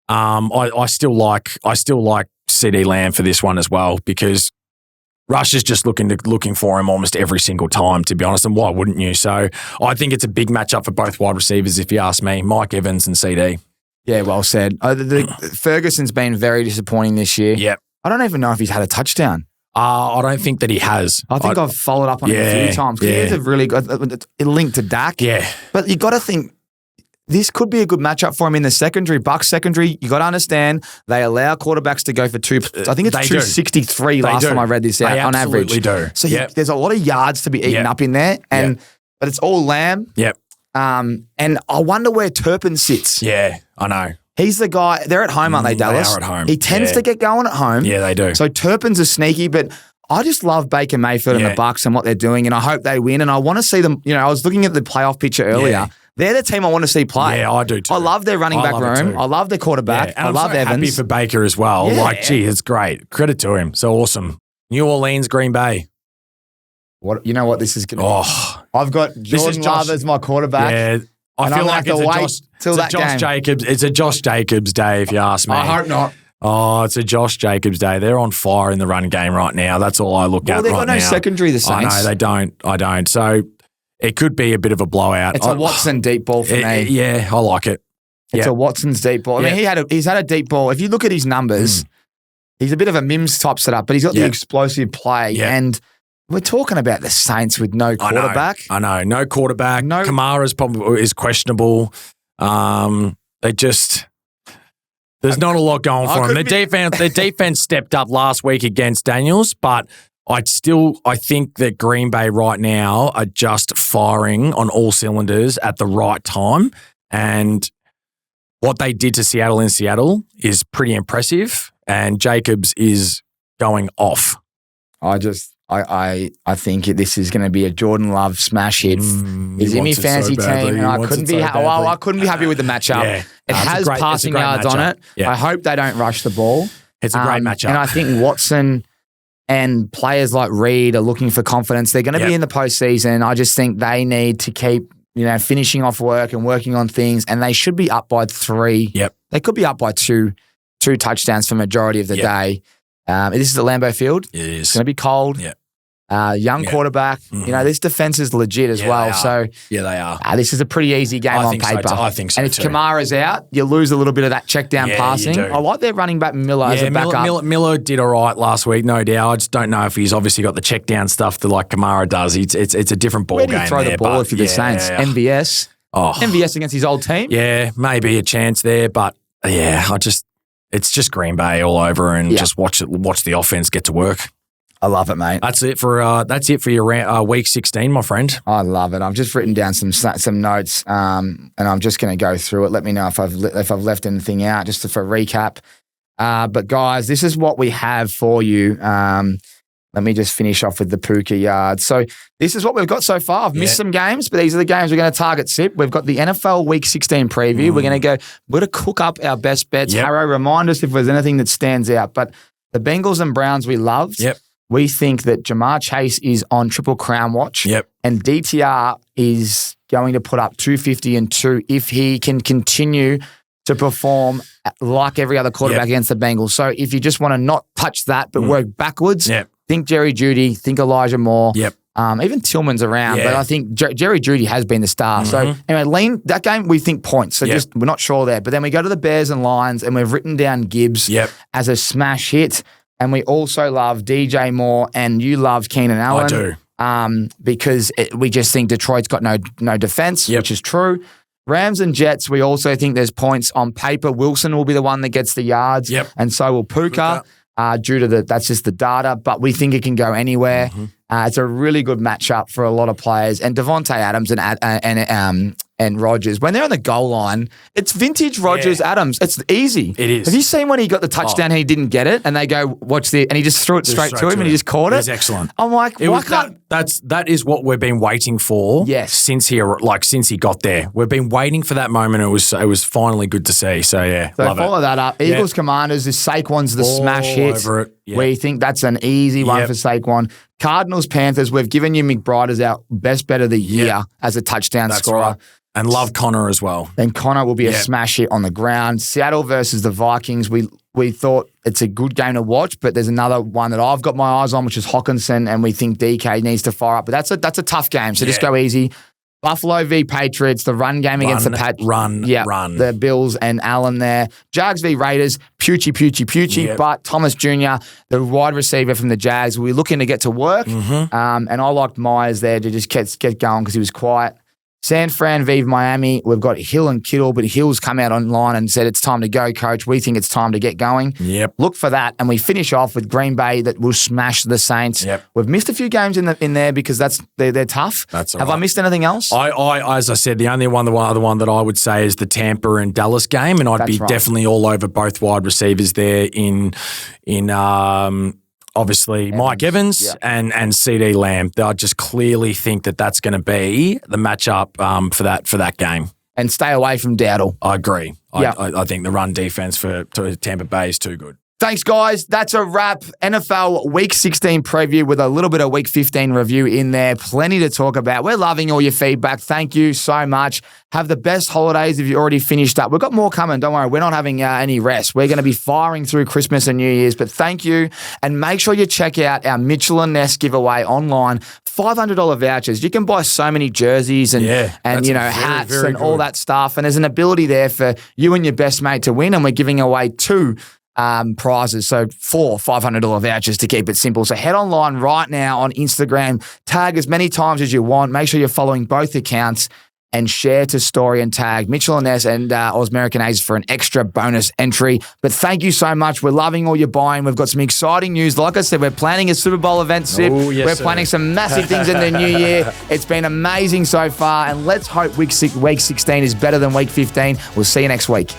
Speaker 2: I still like CeeDee Lamb for this one as well because Rush is just looking for him almost every single time, to be honest, and why wouldn't you? So I think it's a big matchup for both wide receivers, if you ask me, Mike Evans and CD.
Speaker 1: Yeah, well said. Ferguson's been very disappointing this year.
Speaker 2: Yep.
Speaker 1: I don't even know if he's had a touchdown.
Speaker 2: I don't think that he has.
Speaker 1: I think I've followed up on it a few times because he's a really good link to Dak.
Speaker 2: Yeah.
Speaker 1: But you got to think, this could be a good matchup for him in the secondary. Bucks secondary, you got to understand, they allow quarterbacks to go for I think it's 263 last time I read this out on average.
Speaker 2: They absolutely do.
Speaker 1: So there's a lot of yards to be eaten up in there, but it's all Lamb.
Speaker 2: Yep.
Speaker 1: And I wonder where Turpin sits.
Speaker 2: Yeah, I know.
Speaker 1: He's the guy. They're at home, aren't they, Dallas?
Speaker 2: They are at home.
Speaker 1: He tends to get going at home.
Speaker 2: Yeah, they do.
Speaker 1: So Turpin's a sneaky, but I just love Baker Mayfield and the Bucks and what they're doing, and I hope they win. And I want to see them. I was looking at the playoff picture earlier. Yeah. They're the team I want to see play.
Speaker 2: Yeah, I do too.
Speaker 1: I love their running back room. I love their quarterback.
Speaker 2: And
Speaker 1: I love
Speaker 2: Evans.
Speaker 1: Evans.
Speaker 2: Happy for Baker as well.
Speaker 1: Yeah.
Speaker 2: It's great. Credit to him. So awesome. New Orleans, Green Bay.
Speaker 1: What? You know what this is going to be? I've got Jordan Love as my quarterback.
Speaker 2: Yeah. I feel like it's a Josh Jacobs day, if you ask me.
Speaker 1: I hope not.
Speaker 2: Oh, it's a Josh Jacobs day. They're on fire in the run game right now. That's all I look at right now.
Speaker 1: Well, they've got no secondary, the Saints.
Speaker 2: I know, they don't. I don't. So it could be a bit of a blowout.
Speaker 1: It's a Watson deep ball for me.
Speaker 2: Yeah, I like it.
Speaker 1: It's a Watson's deep ball. I mean, he's had a deep ball. If you look at his numbers, he's a bit of a Mims type setup, but he's got the explosive play. Yeah. And we're talking about the Saints with no quarterback.
Speaker 2: I know. No quarterback. Kamara's probably is questionable. There's not a lot going for them. Their defense stepped up last week against Daniels, but I think that Green Bay right now are just firing on all cylinders at the right time. And what they did to Seattle in Seattle is pretty impressive. And Jacobs is going off.
Speaker 1: I think this is going to be a Jordan Love smash hit. He's in my fantasy team, and I couldn't be happy with the matchup. Yeah. It has passing yards on it. Yeah. I hope they don't rush the ball.
Speaker 2: It's a great matchup.
Speaker 1: And I think Watson and players like Reed are looking for confidence. They're going to be in the postseason. I just think they need to keep finishing off work and working on things, and they should be up by 3.
Speaker 2: Yep.
Speaker 1: They could be up by two touchdowns for majority of the day. This is at Lambeau Field.
Speaker 2: It is.
Speaker 1: It's going to be cold.
Speaker 2: Yeah.
Speaker 1: Young quarterback. Mm-hmm. This defense is legit as well. So
Speaker 2: they are.
Speaker 1: This is a pretty easy game on paper.
Speaker 2: I think so.
Speaker 1: And if Kamara's out, you lose a little bit of that check down passing. I like their running back Miller as a backup.
Speaker 2: Miller did all right last week, no doubt. I just don't know if he's obviously got the check down stuff that like Kamara does. It's a different ball game.
Speaker 1: Where do you throw the ball if you're the Saints? MVS. MVS against his old team.
Speaker 2: Yeah, maybe a chance there, but it's just Green Bay all over, and just watch the offense get to work.
Speaker 1: I love it, mate.
Speaker 2: That's it for your week 16, my friend.
Speaker 1: I love it. I've just written down some notes, and I'm just going to go through it. Let me know if I've left anything out, just for a recap. But guys, this is what we have for you. Let me just finish off with the Puka yards. So this is what we've got so far. I've missed some games, but these are the games we're going to target sip. We've got the NFL Week 16 preview. We're going to cook up our best bets. Harrow, remind us if there's anything that stands out. But the Bengals and Browns we loved. We think that Jamar Chase is on Triple Crown watch. And DTR is going to put up 250 and 2 if he can continue to perform like every other quarterback against the Bengals. So if you just want to not touch that but work backwards, think Jerry Jeudy, think Elijah Moore. Even Tillman's around, but I think Jerry Jeudy has been the star. So anyway, lean that game, we think points. So just we're not sure there. But then we go to the Bears and Lions, and we've written down Gibbs as a smash hit. And we also love DJ Moore, and you love Keenan Allen.
Speaker 2: I do.
Speaker 1: Because we just think Detroit's got no defense, which is true. Rams and Jets, we also think there's points on paper. Wilson will be the one that gets the yards, and so will Puka. Due to that's just the data, but we think it can go anywhere. It's a really good matchup for a lot of players. And Devontae Adams and Rodgers, when they're on the goal line, it's vintage Rodgers Adams. It's easy.
Speaker 2: It is.
Speaker 1: Have you seen when he got the touchdown and he didn't get it, and they go, watch the, and he just threw it straight to him and he just caught it?
Speaker 2: It's excellent.
Speaker 1: I'm like,
Speaker 2: that is what we've been waiting for since he got there. We've been waiting for that moment. It was finally good to see. So love
Speaker 1: follow that up. Eagles Commanders, this Saquon's the smash hit.
Speaker 2: Over it.
Speaker 1: We think that's an easy one for Saquon. Cardinals, Panthers, we've given you McBride as our best bet of the year as a touchdown scorer.
Speaker 2: Right. And love Connor as well.
Speaker 1: Then Connor will be a smash hit on the ground. Seattle versus the Vikings. We thought it's a good game to watch, but there's another one that I've got my eyes on, which is Hawkinson, and we think DK needs to fire up. But that's a tough game, so just go easy. Buffalo v Patriots, the run game against the Pats.
Speaker 2: Run.
Speaker 1: The Bills and Allen there. Jags v Raiders, Pucci. But Thomas Jr., the wide receiver from the Jags, we're looking to get to work. And I liked Myers there to just get going because he was quiet. San Fran v Miami, we've got Hill and Kittle, but Hill's come out online and said it's time to go, coach. We think it's time to get going. Look for that. And we finish off with Green Bay that will smash the Saints. We've missed a few games in there because they're tough. Have I missed anything else?
Speaker 2: I as I said, the other one that I would say is the Tampa and Dallas game, and I'd be definitely all over both wide receivers there in obviously Mike Evans and CD Lamb. I just clearly think that's going to be the matchup for that game.
Speaker 1: And stay away from Dowdle.
Speaker 2: I agree. I think the run defense for Tampa Bay is too good.
Speaker 1: Thanks, guys. That's a wrap. NFL Week 16 preview with a little bit of Week 15 review in there. Plenty to talk about. We're loving all your feedback. Thank you so much. Have the best holidays if you already finished up. We've got more coming. Don't worry. We're not having any rest. We're going to be firing through Christmas and New Year's. But thank you. And make sure you check out our Mitchell and Ness giveaway online. $500 vouchers. You can buy so many jerseys and hats very and all that stuff. And there's an ability there for you and your best mate to win. And we're giving away 2 prizes. So 4 $500 vouchers to keep it simple. So head online right now on Instagram, tag as many times as you want. Make sure you're following both accounts and share to story and tag Mitchell and Ness and Osmerican Aces for an extra bonus entry. But thank you so much. We're loving all your buying. We've got some exciting news. Like I said, we're planning a Super Bowl event, Sip. We're planning some massive things in the new year. It's been amazing so far. And let's hope week 16 is better than week 15. We'll see you next week.